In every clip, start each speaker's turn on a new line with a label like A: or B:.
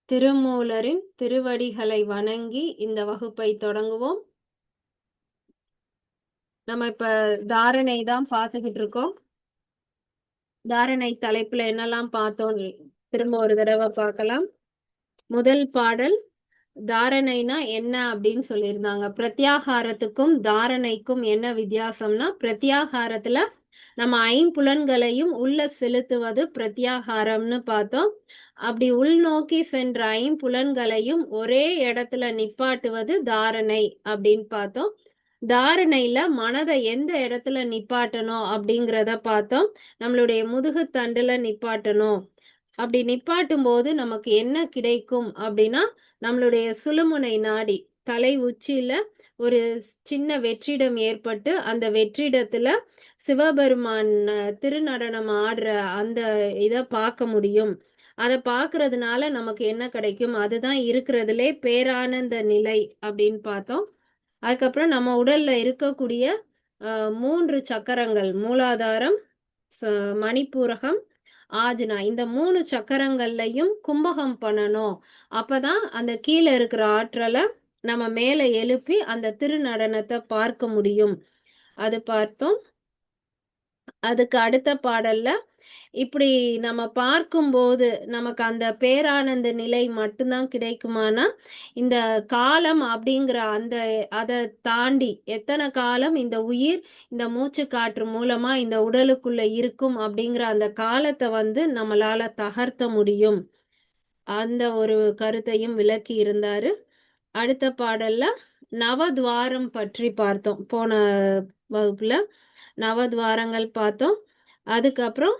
A: திருமூலரின் திருவடிகளை வணங்கி இந்த வகுப்பை தொடங்குவோம். நம்ம இப்ப தாரணை தான் பார்த்துக்கிட்டு இருக்கோம். தாரணை தலைப்புல என்னெல்லாம் பார்த்தோம் திரும்ப ஒரு தடவை பார்க்கலாம். முதல் பாடல் தாரணைனா என்ன அப்படின்னு சொல்லியிருந்தாங்க. பிரத்யாகாரத்துக்கும் தாரணைக்கும் என்ன வித்தியாசம்னா, பிரத்யாகாரத்துல நம்ம ஐம்புலன்களையும் உள்ள செலுத்துவது பிரத்யாகாரம்னு பார்த்தோம். அப்படி உள்நோக்கி சென்ற ஐம்புலன்களையும் ஒரே இடத்துல நிப்பாட்டுவது தாரணை அப்படின்னு பார்த்தோம். தாரணையில மனதை எந்த இடத்துல நிப்பாட்டணும் அப்படிங்கிறத பார்த்தோம். நம்மளுடைய முதுகு தண்டுல நிப்பாட்டணும். அப்படி நிப்பாட்டும் போது நமக்கு என்ன கிடைக்கும் அப்படின்னா, நம்மளுடைய சுழுமுனை நாடி தலை உச்சியில ஒரு சின்ன வெற்றிடம் ஏற்பட்டு, அந்த வெற்றிடத்துல சிவபெருமான் திருநடனம் ஆடுற அந்த இத பார்க்க முடியும். அத பார்க்கறதுனால நமக்கு என்ன கிடைக்கும்? அதுதான் இருக்கிறதுலே பேரானந்த நிலை அப்படின்னு பார்த்தோம். அதுக்கப்புறம் நம்ம உடல்ல இருக்கக்கூடிய 3 சக்கரங்கள், மூலாதாரம், மணிப்பூரகம், ஆஜ்னா, இந்த 3 சக்கரங்கள்லையும் கும்பகம் பண்ணணும். அப்பதான் அந்த கீழே இருக்கிற ஆற்றலை நம்ம மேல எழுப்பி அந்த திருநடனத்தை பார்க்க முடியும். அது பார்த்தோம். அதுக்கு அடுத்த பாடல்ல இப்படி நம்ம பார்க்கும்போது நமக்கு அந்த பேரானந்த நிலை மட்டும்தான் கிடைக்குமானா, இந்த காலம் அப்படிங்கிற அந்த அதை தாண்டி எத்தனை காலம் இந்த உயிர் இந்த மூச்சு காற்று மூலமா இந்த உடலுக்குள்ள இருக்கும் அப்படிங்கிற அந்த காலத்தை வந்து நம்மளால தகர்த்த முடியும். அந்த ஒரு கருத்தையும் விளக்கி இருந்தாரு. அடுத்த பாடல்ல நவத்வாரம் பற்றி பார்த்தோம். போன வகுப்புல நவத்வாரங்கள் பார்த்தோம். அதுக்கப்புறம்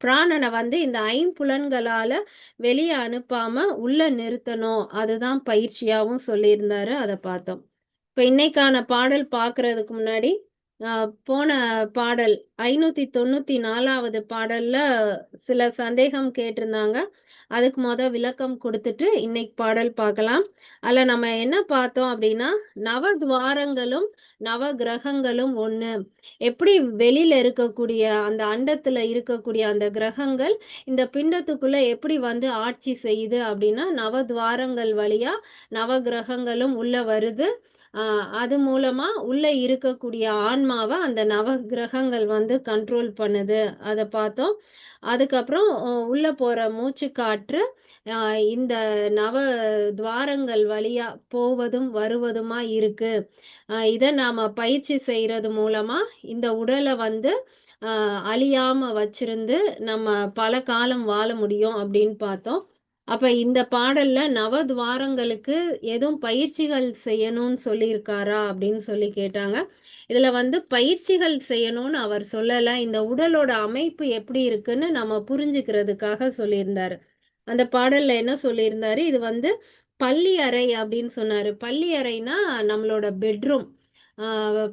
A: பிராணனை வந்து இந்த ஐம்புலன்களால வெளியே அனுப்பாம உள்ள நிறுத்தணும். அதுதான் பயிற்சியாவும் சொல்லியிருந்தாரு. அதை பார்த்தோம். இப்ப இன்னைக்கான பாடல் பார்க்கறதுக்கு முன்னாடி போன பாடல் 594வது பாடல்ல சில சந்தேகம் கேட்டிருந்தாங்க. அதுக்கு விளக்கம் கொடுத்துட்டு இன்னைக்கு பாடல் பார்க்கலாம். அதுல நம்ம என்ன பார்த்தோம் அப்படின்னா, நவத்வாரங்களும் நவ கிரகங்களும் ஒண்ணு. எப்படி வெளியில இருக்கக்கூடிய அந்த அண்டத்துல இருக்கக்கூடிய அந்த கிரகங்கள் இந்த பிண்டத்துக்குள்ள எப்படி வந்து ஆட்சி செய்யுது அப்படின்னா, நவத்வாரங்கள் வழியா நவ கிரகங்களும் உள்ள வருது. அது மூலமா உள்ள இருக்கக்கூடிய ஆன்மாவை அந்த நவ கிரகங்கள் வந்து கண்ட்ரோல் பண்ணுது. அதை பார்த்தோம். அதுக்கப்புறம் உள்ள போற மூச்சு காற்று இந்த நவ துவாரங்கள் வழியா போவதும் வருவதுமா இருக்கு. இதை நாம பயிற்சி செய்யறது மூலமா இந்த உடலை வந்து அழியாம வச்சிருந்து நம்ம பல காலம் வாழ முடியும் அப்படின்னு பார்த்தோம். அப்ப இந்த பாடல்ல நவத்வாரங்களுக்கு எதுவும் பயிற்சிகள் செய்யணும்னு சொல்லியிருக்காரா அப்படின்னு சொல்லி கேட்டாங்க. இதுல வந்து பயிற்சிகள் செய்யணும்னு அவர் சொல்லல. இந்த உடலோட அமைப்பு எப்படி இருக்குன்னு நம்ம புரிஞ்சுக்கிறதுக்காக சொல்லியிருந்தாரு. அந்த பாடல்ல என்ன சொல்லியிருந்தாரு, இது வந்து பள்ளி அறை அப்படின்னு சொன்னாரு. பள்ளி அறைனா நம்மளோட பெட்ரூம்.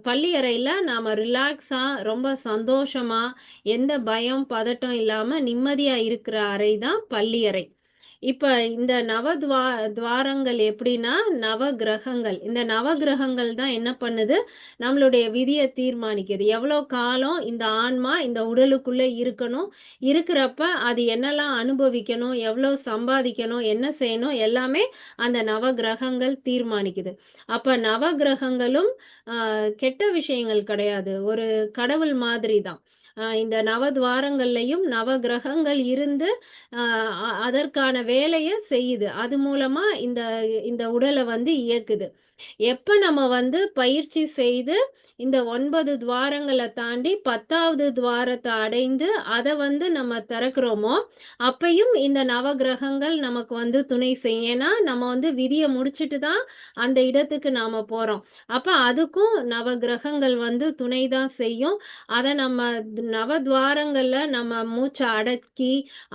A: பள்ளி அறையில நாம ரிலாக்ஸா ரொம்ப சந்தோஷமா எந்த பயம் பதட்டம் இல்லாம நிம்மதியா இருக்கிற அறை தான் பள்ளி அறை. இப்ப இந்த துவாரங்கள் எப்படின்னா நவ கிரகங்கள். இந்த நவ கிரகங்கள் தான் என்ன பண்ணுது, நம்மளுடைய விதியை தீர்மானிக்குது. எவ்வளோ காலம் இந்த ஆன்மா இந்த உடலுக்குள்ள இருக்கணும், இருக்கிறப்ப அது என்னெல்லாம் அனுபவிக்கணும், எவ்வளோ சம்பாதிக்கணும், என்ன செய்யணும், எல்லாமே அந்த நவ கிரகங்கள் தீர்மானிக்குது. அப்ப நவ கிரகங்களும் கெட்ட விஷயங்கள் கிடையாது, ஒரு கடவுள் மாதிரி தான். இந்த நவத்வாரங்கள்லையும் நவ கிரகங்கள் இருந்து அதற்கான வேலையை செய்யுது. அது மூலமா இந்த இந்த உடலை வந்து இயக்குது. எப்ப நம்ம வந்து பயிற்சி செய்து இந்த 9 துவாரங்களை தாண்டி 10வது துவாரத்தை அடைந்து அதை வந்து நம்ம திறக்கிறோமோ, அப்பையும் இந்த நவ கிரகங்கள் நமக்கு வந்து துணை செய்யும். ஏன்னா நம்ம வந்து விதியை முடிச்சுட்டு தான் அந்த இடத்துக்கு நாம போறோம். அப்ப அதுக்கும் நவ கிரகங்கள் வந்து துணை தான் செய்யும். அதை நம்ம நவத்வாரங்கள்ல நம்ம மூச்ச அடக்கி,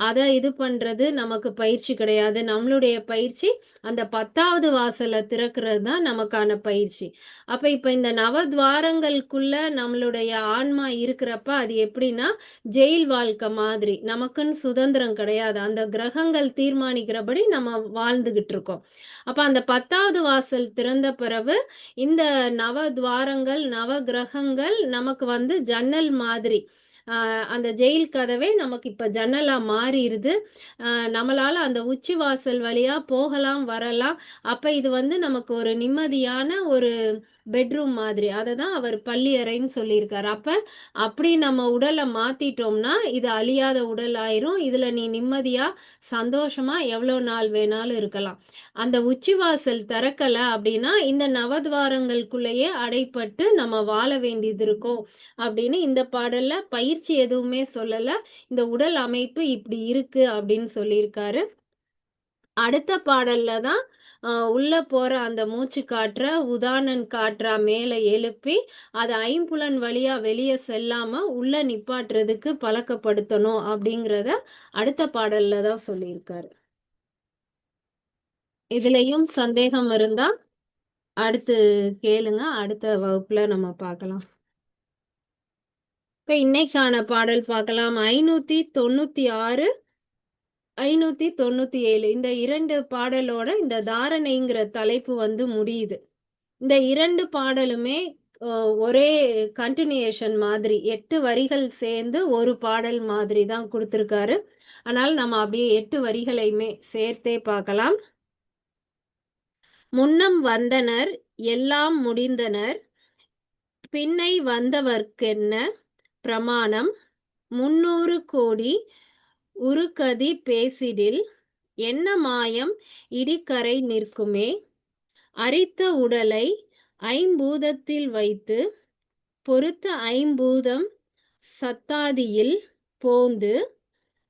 A: அத இது பண்றது நமக்கு பயிற்சி கிடையாது. நம்மளுடைய பயிற்சி அந்த 10வது வாசல திறக்கிறது தான் நமக்கான பயிற்சி. அப்ப இப்ப இந்த நவத்வாரங்களுக்குள்ள நம்மளுடைய ஆன்மா இருக்கிறப்ப, அது எப்படின்னா, ஜெயில் வாழ்க்கை மாதிரி. நமக்குன்னு சுதந்திரம் கிடையாது. அந்த கிரகங்கள் தீர்மானிக்கிறபடி நம்ம வாழ்ந்துகிட்டு இருக்கோம். அப்ப அந்த 10வது வாசல் திறந்த பிறகு, இந்த நவத்வாரங்கள், நவகிரகங்கள் நமக்கு வந்து ஜன்னல் மாதிரி. அந்த ஜெயில் கதவே நமக்கு இப்ப ஜன்னலா மாறிருது. நம்மளால அந்த உச்சி வாசல் வழியா போகலாம், வரலாம். அப்ப இது வந்து நமக்கு ஒரு நிம்மதியான ஒரு பெட்ரூம் மாதிரி. அததான் அவர் பள்ளியறைன்னு சொல்லியிருக்காரு. அப்ப அப்படி நம்ம உடல மாத்திட்டோம்னா, இது அழியாத உடல் ஆயிரும். இதுல நீ நிம்மதியா, சந்தோஷமா எவ்வளோ நாள் வேணாலும் இருக்கலாம். அந்த உச்சிவாசல் திறக்கல அப்படின்னா, இந்த நவத்வாரங்களுக்குள்ளேயே அடைப்பட்டு நம்ம வாழ வேண்டியது இருக்கும். அப்படின்னு இந்த பாடல்ல பயிற்சி எதுவுமே சொல்லல. இந்த உடல் அமைப்பு இப்படி இருக்கு அப்படின்னு சொல்லியிருக்காரு. அடுத்த பாடல்ல தான் உள்ள போற அந்த மூச்சு காற்ற உதானன் காற்றா மேல எழுப்பி, அத ஐம்புலன் வழியா வெளிய செல்லாம உள்ள நிப்பாட்டுறதுக்கு பழக்கப்படுத்தணும் அப்படிங்கிறத அடுத்த பாடல்ல தான் சொல்லியிருக்காரு. இதுலயும் சந்தேகம் இருந்தா அடுத்து கேளுங்க. அடுத்த வகுப்புல நம்ம பார்க்கலாம். இப்ப இன்னைக்கான பாடல் பார்க்கலாம். 596, 597 இந்த 2 பாடலோட இந்த தாரணைங்கிற தலைப்பு வந்து முடியுது. இந்த 2 பாடலுமே அ ஒரே கன்டினியூஷன் மாதிரி 8 வரிகள் சேர்ந்து ஒரு பாடல் மாதிரி தான் குடுத்திருக்காரு. அதனால நம்ம அப்படியே 8 வரிகளையுமே சேர்த்தே பார்க்கலாம். முன்னம் வந்தனர் எல்லாம் முடிந்தனர் பின்னை வந்தவர்க்கென்ன பிரமாணம் 300 கோடி உருக்கதி பேசிடில் என்ன மாயம் இடிகரை நிற்குமே அரித்த உடலை ஐம்பூதத்தில் வைத்து பொறுத்த ஐம்பூதம் சத்தாதியில் போந்து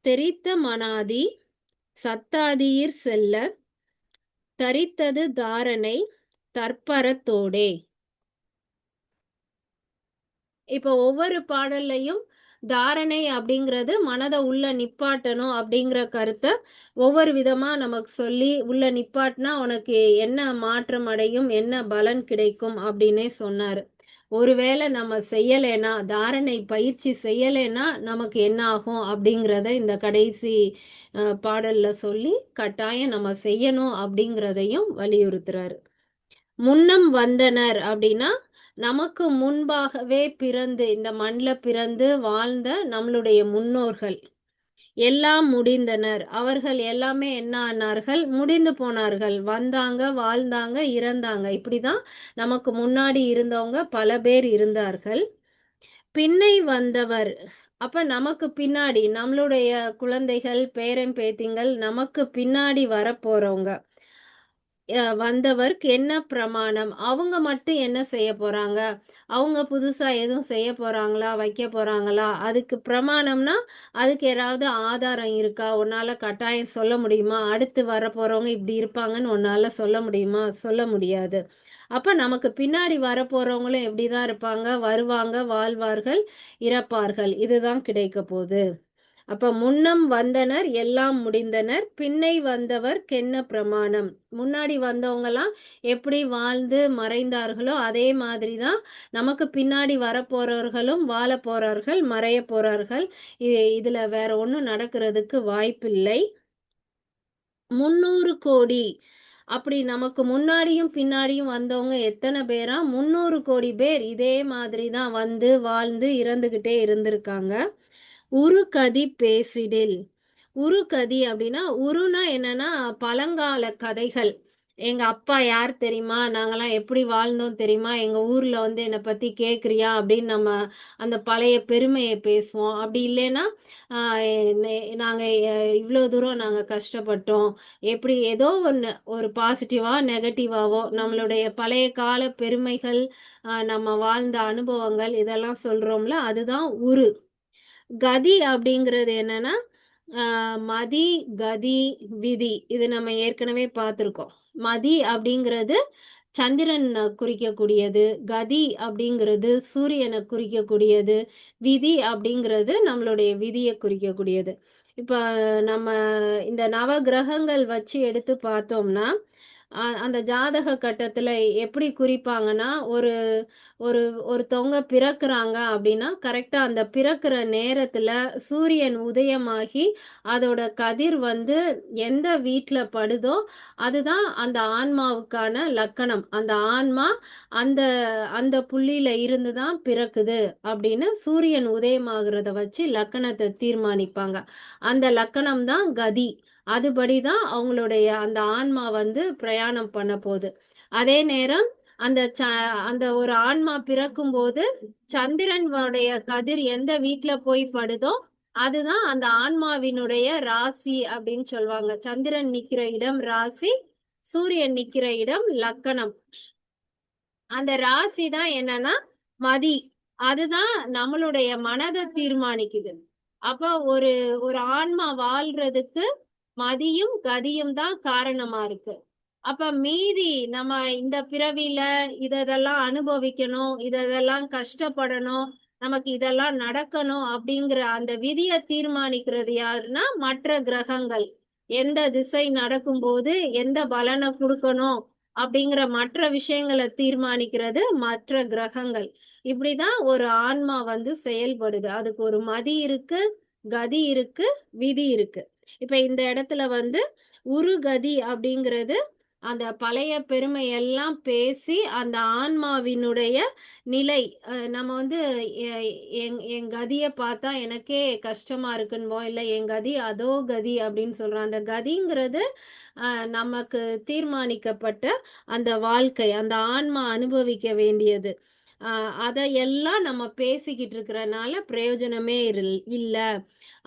A: தெரித்த மனாதி சத்தாதியிற் செல்ல தரித்தது தாரணை தற்பரத்தோடே. இப்போ ஒவ்வொரு பாடல்லையும் தாரணை அப்படிங்கிறது மனத உள்ள நிப்பாட்டணும் அப்படிங்கிற கருத்த ஒவ்வொரு விதமா நமக்கு சொல்லி உள்ள நிப்பாட்டினா உனக்கு என்ன மாற்றம் அடையும், என்ன பலன் கிடைக்கும் அப்படின்னே சொன்னாரு. ஒருவேளை நம்ம செய்யலைன்னா, தாரணை பயிற்சி செய்யலைன்னா நமக்கு என்ன ஆகும் அப்படிங்கிறத இந்த கடைசி பாடல்ல சொல்லி கட்டாயம் நம்ம செய்யணும் அப்படிங்கிறதையும் வலியுறுத்துறாரு. முன்னம் வந்தனர் அப்படின்னா, நமக்கு முன்பாகவே பிறந்து இந்த மண்ல பிறந்து வாழ்ந்த நம்மளுடைய முன்னோர்கள். எல்லாம் முடிந்தனர். அவர்கள் எல்லாமே என்ன ஆனார்கள்? முடிந்து போனார்கள். வந்தாங்க, வாழ்ந்தாங்க, இறந்தாங்க. இப்படிதான் நமக்கு முன்னாடி இருந்தவங்க பல பேர் இருந்தார்கள். பின்னை வந்தவர். அப்ப நமக்கு பின்னாடி நம்மளுடைய குழந்தைகள், பேரன், பேத்திங்கள் நமக்கு பின்னாடி வரப்போறவங்க. வந்தவர்க்கு என்ன பிரமாணம்? அவங்க மட்டும் என்ன செய்ய போறாங்க? அவங்க புதுசா எதுவும் செய்ய போறாங்களா? வைக்க போறாங்களா? அதுக்கு பிரமாணம்னா, அதுக்கு ஏதாவது ஆதாரம் இருக்கா? உன்னால கட்டாயம் சொல்ல முடியுமா? அடுத்து வரப்போறவங்க இப்படி இருப்பாங்கன்னு உன்னால சொல்ல முடியுமா? சொல்ல முடியாது. அப்ப நமக்கு பின்னாடி வரப்போறவங்களும் எப்படிதான் இருப்பாங்க? வருவாங்க, வாழ்வார்கள், இறப்பார்கள். இதுதான் கிடைக்கப் போது. அப்ப முன்னம் வந்தனர் எல்லாம் முடிந்தனர் பின்னை வந்தவர்க்கென்ன பிரமாணம். முன்னாடி வந்தவங்கலாம் எப்படி வாழ்ந்து மறைந்தார்களோ அதே மாதிரி தான் நமக்கு பின்னாடி வரப்போறவர்களும் வாழப் போறார்கள், மறையப் போறார்கள். இதுல வேற ஒண்ணும் நடக்கிறதுக்கு வாய்ப்பில்லை. 300 கோடி அப்படி நமக்கு முன்னாடியும் பின்னாடியும் வந்தவங்க எத்தனை பேரா? 300 கோடி பேர் இதே மாதிரி தான் வந்து வாழ்ந்து இறந்துகிட்டே இருந்திருக்காங்க. உருகதி பேசிடில். உருகதி அப்படின்னா, உருனா என்னன்னா பழங்கால கதைகள். எங்க அப்பா யார் தெரியுமா? நாங்கலாம் எப்படி வாழ்ந்தோம் தெரியுமா? எங்க ஊர்ல வந்து என்னை பத்தி கேட்குறியா? அப்படின்னு நம்ம அந்த பழைய பெருமைய பேசுவோம். அப்படி இல்லைன்னா, ஆ நாங்க இவ்ளோ தூரம் நாங்க கஷ்டப்பட்டோம். எப்படி ஏதோ ஒண்ணு ஒரு பாசிட்டிவா, நெகட்டிவாவோ நம்மளுடைய பழைய கால பெருமைகள், நம்ம வாழ்ந்த அனுபவங்கள் இதெல்லாம் சொல்றோம்ல, அதுதான் உரு. கதி அப்படிங்கிறது என்னன்னா, மதி, கதி, விதி. இது நம்ம ஏற்கனவே பார்த்துருக்கோம். மதி அப்படிங்கிறது சந்திரன் குறிக்கக்கூடியது. கதி அப்படிங்கிறது சூரியன குறிக்கக்கூடியது. விதி அப்படிங்கிறது நம்மளுடைய விதிய குறிக்கக்கூடியது. இப்ப நம்ம இந்த நவகிரகங்கள் வச்சு எடுத்து பார்த்தோம்னா, அந்த ஜாதக கட்டத்துல எப்படி குறிப்பாங்கன்னா, ஒரு ஒரு ஒருத்தவங்க பிறக்குறாங்க அப்படின்னா, கரெக்ட்டா அந்த பிறக்கிற நேரத்துல சூரியன் உதயமாகி, அதோட கதிர் வந்து எந்த வீட்ல படுதோ, அதுதான் அந்த ஆன்மாவுக்கான லக்கணம். அந்த ஆன்மா அந்த அந்த புள்ளியில இருந்து தான் பிறக்குது அப்படின்னு சூரியன் உதயமாகுறத வச்சு லக்கணத்த தீர்மானிப்பாங்க. அந்த லக்கணம் தான் கதி. அதுபடி தான் அவங்களுடைய அந்த ஆன்மா வந்து பிரயாணம் பண்ண போது. அதே நேரம் அந்த அந்த ஒரு ஆன்மா பிறக்கும்போது, சந்திரனுடைய கதிர் எந்த வீட்ல போய் படுதோ, அதுதான் அந்த ஆன்மாவினுடைய ராசி அப்படின்னு சொல்லுவாங்க. சந்திரன் நிக்கிற இடம் ராசி, சூரியன் நிக்கிற இடம் லக்கணம். அந்த ராசி தான் என்னன்னா, மதி. அதுதான் நம்மளுடைய மனத தீர்மானிக்குது. அப்ப ஒரு ஒரு ஆன்மா வாழ்றதுக்கு மதியும், கதியும் தான் காரணமா இருக்கு. அப்ப மீதி நம்ம இந்த பிறவியில இதெல்லாம் அனுபவிக்கணும், இதெல்லாம் கஷ்டப்படணும், நமக்கு இதெல்லாம் நடக்கணும் அப்படிங்கிற அந்த விதிய தீர்மானிக்கிறது யாருன்னா, மற்ற கிரகங்கள். எந்த திசை நடக்கும்போது எந்த பலன குடுக்கணும் அப்படிங்கிற மற்ற விஷயங்கள தீர்மானிக்கிறது மற்ற கிரகங்கள். இப்படிதான் ஒரு ஆன்மா வந்து செயல்படுது. அதுக்கு ஒரு மதி இருக்கு, கதி இருக்கு, விதி இருக்கு. இப்ப இந்த இடத்துல வந்து உருகதி அப்படிங்கிறது அந்த பழைய பெருமை எல்லாம் பேசி அந்த ஆன்மாவினுடைய நிலை நம்ம வந்து என் கதிய பார்த்தா எனக்கே கஷ்டமா இருக்குன்போம் இல்ல என் கதி அதோ கதி அப்படின்னு சொல்றோம் அந்த கதிங்கிறது நமக்கு தீர்மானிக்கப்பட்ட அந்த வாழ்க்கை அந்த ஆன்மா அனுபவிக்க வேண்டியது அதையெல்லாம் நம்ம பேசிக்கிட்டு இருக்கிறனால பிரயோஜனமே இல்ல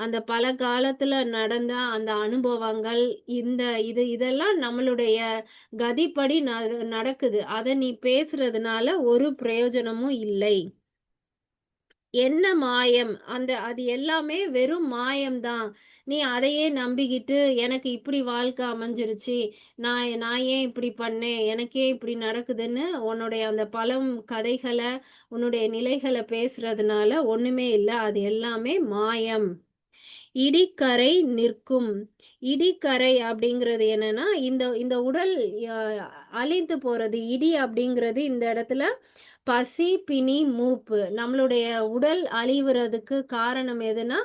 A: அந்த பல காலத்துல நடந்த அந்த அனுபவங்கள் இந்த இதெல்லாம் நம்மளுடைய கதிப்படி நடக்குது அத நீ பேசுறதுனால ஒரு பிரயோஜனமும் இல்லை என்ன மாயம் அது எல்லாமே வெறும் மாயம்தான் நீ அதையே நம்பிக்கிட்டு எனக்கு இப்படி வாழ்க்கை அமைஞ்சிருச்சு நான் ஏன் இப்படி பண்ணேன் எனக்கே இப்படி நடக்குதுன்னு உன்னுடைய அந்த பழம் கதைகளை உன்னுடைய நிலைகளை பேசுறதுனால ஒண்ணுமே இல்லை அது எல்லாமே மாயம் இடிக்கரை நிற்கும் இடிக்கரை அப்படிங்கிறது என்னன்னா இந்த இந்த உடல் அழிந்து போறது இடி அப்படிங்கிறது இந்த இடத்துல பசி பிணி மூப்பு நம்மளுடைய உடல் அழிவுறதுக்கு காரணம் எதுனா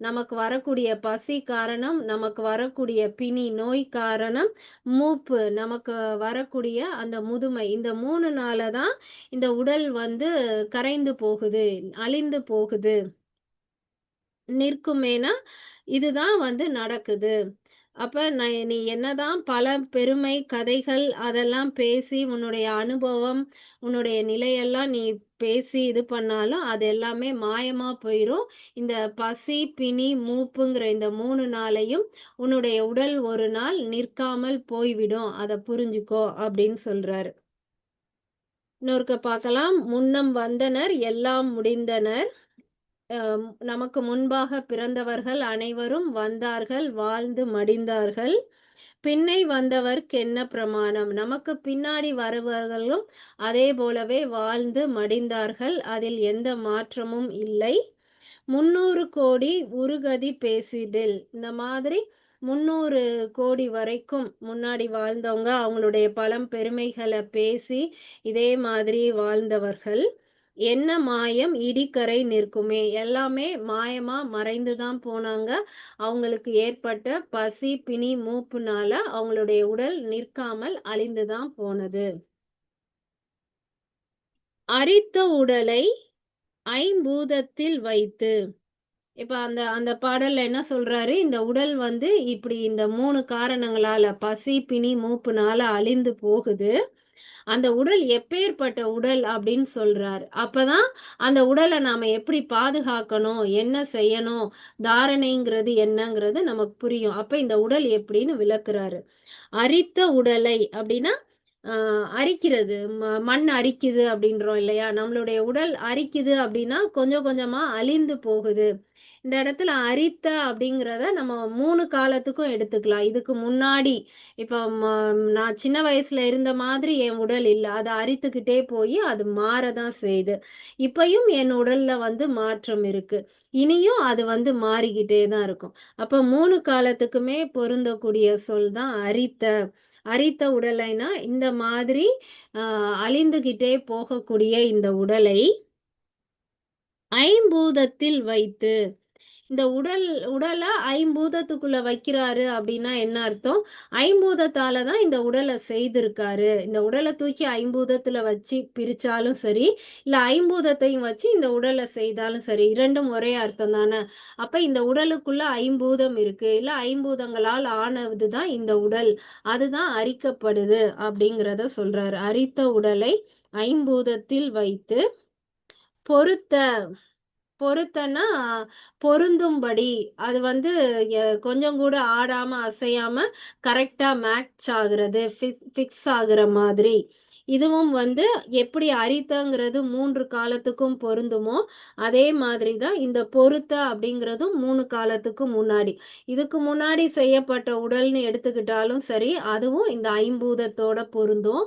A: நமக்கு வரக்கூடிய பசி காரணம் நமக்கு வரக்கூடிய பிணி நோய் காரணம் மூப்பு நமக்கு வரக்கூடிய அந்த முதுமை இந்த 3 நாள தான் இந்த உடல் வந்து கரைந்து போகுது அழிந்து போகுது நிற்குமேனா இதுதான் வந்து நடக்குது அப்ப நீ என்னதான் பல பெருமை கதைகள் அதெல்லாம் பேசி உன்னுடைய அனுபவம் உன்னுடைய நிலையெல்லாம் நீ பேசி இது பண்ணாலும் அது எல்லாமே மாயமா போயிரும் இந்த பசி பிணி மூப்புங்கிற இந்த 3 நாளையும் உன்னுடைய உடல் ஒரு நாள் நிற்காமல் போய்விடும் அதை புரிஞ்சுக்கோ அப்படின்னு சொல்றாரு இன்னொருக்க பார்க்கலாம் முன்னம் வந்தனர் எல்லாம் முடிந்தனர் நமக்கு முன்பாக பிறந்தவர்கள் அனைவரும் வந்தார்கள் வாழ்ந்து மடிந்தார்கள் பின்னை வந்தவர்க்கென்ன பிரமாணம் நமக்கு பின்னாடி வருபவர்களும் அதே போலவே வாழ்ந்து மடிந்தார்கள் அதில் எந்த மாற்றமும் இல்லை 300 கோடி உருகதி பேசிடில் இந்த மாதிரி 300 கோடி வரைக்கும் முன்னாடி வாழ்ந்தவங்க அவங்களுடைய பழம் பெருமைகளை பேசி இதே மாதிரி வாழ்ந்தவர்கள் என்ன மாயம் இடிக்கரை நிற்குமே எல்லாமே மாயமா மறைந்துதான் போனாங்க அவங்களுக்கு ஏற்பட்ட பசி பிணி மூப்புனால அவங்களுடைய உடல் நிற்காமல் அழிந்துதான் போனது அரித்த உடலை ஐம்பூதத்தில் வைத்து இப்ப அந்த அந்த பாடல்ல என்ன சொல்றாரு இந்த உடல் வந்து இப்படி இந்த 3 காரணங்களால பசி பிணி மூப்புனால அழிந்து போகுது அந்த உடல் எப்பேற்பட்ட உடல் அப்படின்னு சொல்றாரு அப்பதான் அந்த உடலை நாம எப்படி பாதுகாக்கணும் என்ன செய்யணும் தாரணைங்கிறது என்னங்கிறது நமக்கு புரியும் அப்ப இந்த உடல் எப்படின்னு விளக்குறாரு அரித்த உடலை அப்படின்னா அரிக்கிறது. மண் அரிக்குது அப்படின்றோம் இல்லையா? நம்மளுடைய உடல் அரிக்குது அப்படின்னா, கொஞ்சம் கொஞ்சமா அழிந்து போகுது. இந்த இடத்துல அரித்த அப்படிங்கிறத நம்ம 3 காலத்துக்கும் எடுத்துக்கலாம். இதுக்கு முன்னாடி இப்ப நான் சின்ன வயசுல இருந்த மாதிரி என் உடல் இல்ல. அது அரித்துக்கிட்டே போயி அது மாறதான் செய்யுது. இப்பயும் என் உடல்ல வந்து மாற்றம் இருக்கு. இனியும் அது வந்து மாறிக்கிட்டே தான் இருக்கும். அப்ப 3 காலத்துக்குமே பொருந்தக்கூடிய சொல் தான் அரித்த. அரித்த உடலைனா இந்த மாதிரி அ அழிந்துகிட்டே போகக்கூடிய இந்த உடலை ஐம்பூதத்தில் வைத்து இந்த உடல ஐம்பூதத்துக்குள்ள வைக்கிறாரு அப்படின்னா என்ன அர்த்தம்? ஐம்பூதத்தால தான் இந்த உடல செய்திருக்காரு. இந்த உடல தூக்கி ஐம்பூதத்துல வச்சு பிரிச்சாலும் சரி, இல்ல ஐம்பூதத்தையும் வச்சு இந்த உடல செய்தாலும் சரி, 2ம் ஒரே அர்த்தம் தானே. அப்ப இந்த உடலுக்குள்ள ஐம்பூதம் இருக்கு. இல்ல ஐம்பூதங்களால் ஆனது தான் இந்த உடல். அதுதான் அரிக்கப்படுது அப்படிங்கிறத சொல்றாரு. அரித்த உடலை ஐம்பூதத்தில் வைத்து பொருத்த பொருத்தன்னா, பொருந்தும்படி. அது வந்து கொஞ்சம் கூட ஆடாம, அசையாம கரெக்ட்டா மேட்ச் ஆகுறது, ஃபிக்ஸ் ஆகுற மாதிரி. இதுவும் வந்து எப்படி அரித்தங்கிறது 3 காலத்துக்கும் பொருந்துமோ, அதே மாதிரி தான் இந்த பொருத்த அப்படிங்கிறதும் 3 காலத்துக்கும் முன்னாடி. இதுக்கு முன்னாடி செய்யப்பட்ட உடல்னு எடுத்துக்கிட்டாலும் சரி, அதுவும் இந்த ஐம்பூதத்தோட பொருந்தும்.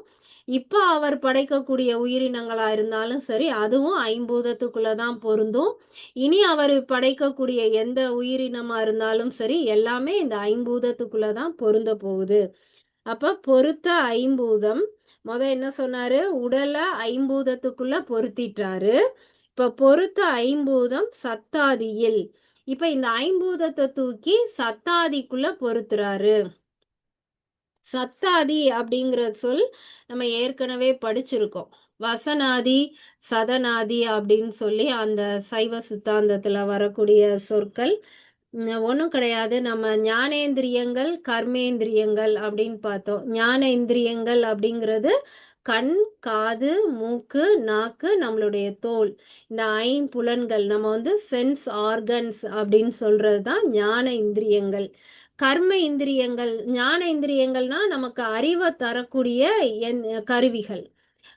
A: இப்ப அவர் படைக்கக்கூடிய உயிரினங்களா இருந்தாலும் சரி, அதுவும் ஐம்பூதத்துக்குள்ள தான் பொருந்தும். இனி அவரு படைக்கக்கூடிய எந்த உயிரினமா இருந்தாலும் சரி, எல்லாமே இந்த ஐம்பூதத்துக்குள்ள தான் பொருந்தப் போகுது. அப்ப பொருத்த ஐம்பூதம். என்ன சொன்னாரு? உடல ஐம்பூதத்துக்குள்ள பொருத்திட்டாரு. இப்ப பொருத்த ஐம்பூதம் சத்தாதியில். இப்ப இந்த ஐம்பூதத்த தூக்கி சத்தாதிக்குள்ள பொருத்துறாரு. சத்தாதி அப்படிங்கிற சொல் நம்ம ஏற்கனவே படிச்சிருக்கோம். வசனாதி, சதனாதி அப்படின்னு சொல்லி அந்த சைவ சித்தாந்தத்துல வரக்கூடிய சொற்கள். ஒண்ணும் கிடையாது. நம்ம ஞானேந்திரியங்கள், கர்மேந்திரியங்கள் அப்படின்னு பார்த்தோம். ஞான இந்திரியங்கள் அப்படிங்கிறது கண், காது, மூக்கு, நாக்கு, நம்மளுடைய தோல். இந்த ஐம்புலன்கள் நம்ம வந்து சென்ஸ் ஆர்கன்ஸ் அப்படின்னு சொல்றது தான் ஞான இந்திரியங்கள். கர்ம இந்திரியங்கள், ஞான இந்திரியங்கள்னா நமக்கு அறிவை தரக்கூடிய கருவிகள்.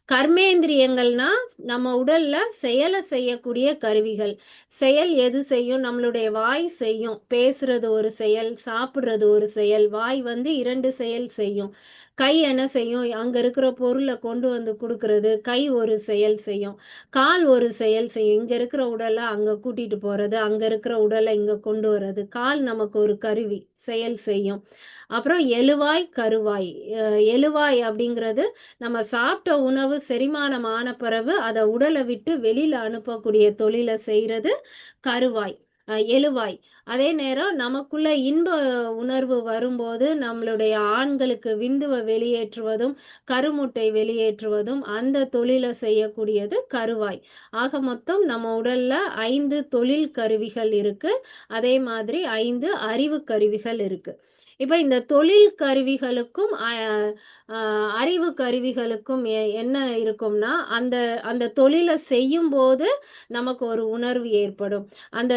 A: கர்மேந்திரியங்கள்னா நம்ம உடல்ல செயலை செய்யக்கூடிய கருவிகள். செயல் எது செய்யும்? நம்மளுடைய வாய் செய்யும். பேசுறது ஒரு செயல், சாப்பிடுறது ஒரு செயல். வாய் வந்து 2 செயல் செய்யும். கை என்ன செய்யும்? அங்க இருக்கிற பொருள கொண்டு வந்து குடுக்குறது. கை ஒரு செயல் செய்யும். கால் ஒரு செயல் செய்யும். இங்க இருக்கிற உடல அங்க கூட்டிட்டு போறது. அங்க இருக்கிற உடல இங்க கொண்டு வர்றது. கால் நமக்கு ஒரு கருவி, செயல் செய்யும். அப்புறம் எழுவாய், கருவாய். அ எழுவாய் அப்படிங்கிறது நம்ம சாப்பிட்ட உணவு செரிமானம் ஆன பிறகு அத உடல விட்டு வெளியில அனுப்பக்கூடிய தொழில செய்றது கருவாய். எழுவாய். அதே நேரம் நமக்குள்ள இன்ப உணர்வு வரும்போது, நம்மளுடைய ஆண்களுக்கு விந்துவ வெளியேற்றுவதும், கருமுட்டை வெளியேற்றுவதும் அந்த தொழில செய்யக்கூடியது கருவாய். ஆக மொத்தம் நம்ம உடல்ல 5 தொழில் கருவிகள் இருக்கு. அதே மாதிரி 5 அறிவு கருவிகள் இருக்கு. இப்ப இந்த தொழில் கருவிகளுக்கும் அ அறிவு கருவிகளுக்கும் என்ன இருக்கும்னா, அந்த அந்த தொழில செய்யும்போது நமக்கு ஒரு உணர்வு ஏற்படும். அந்த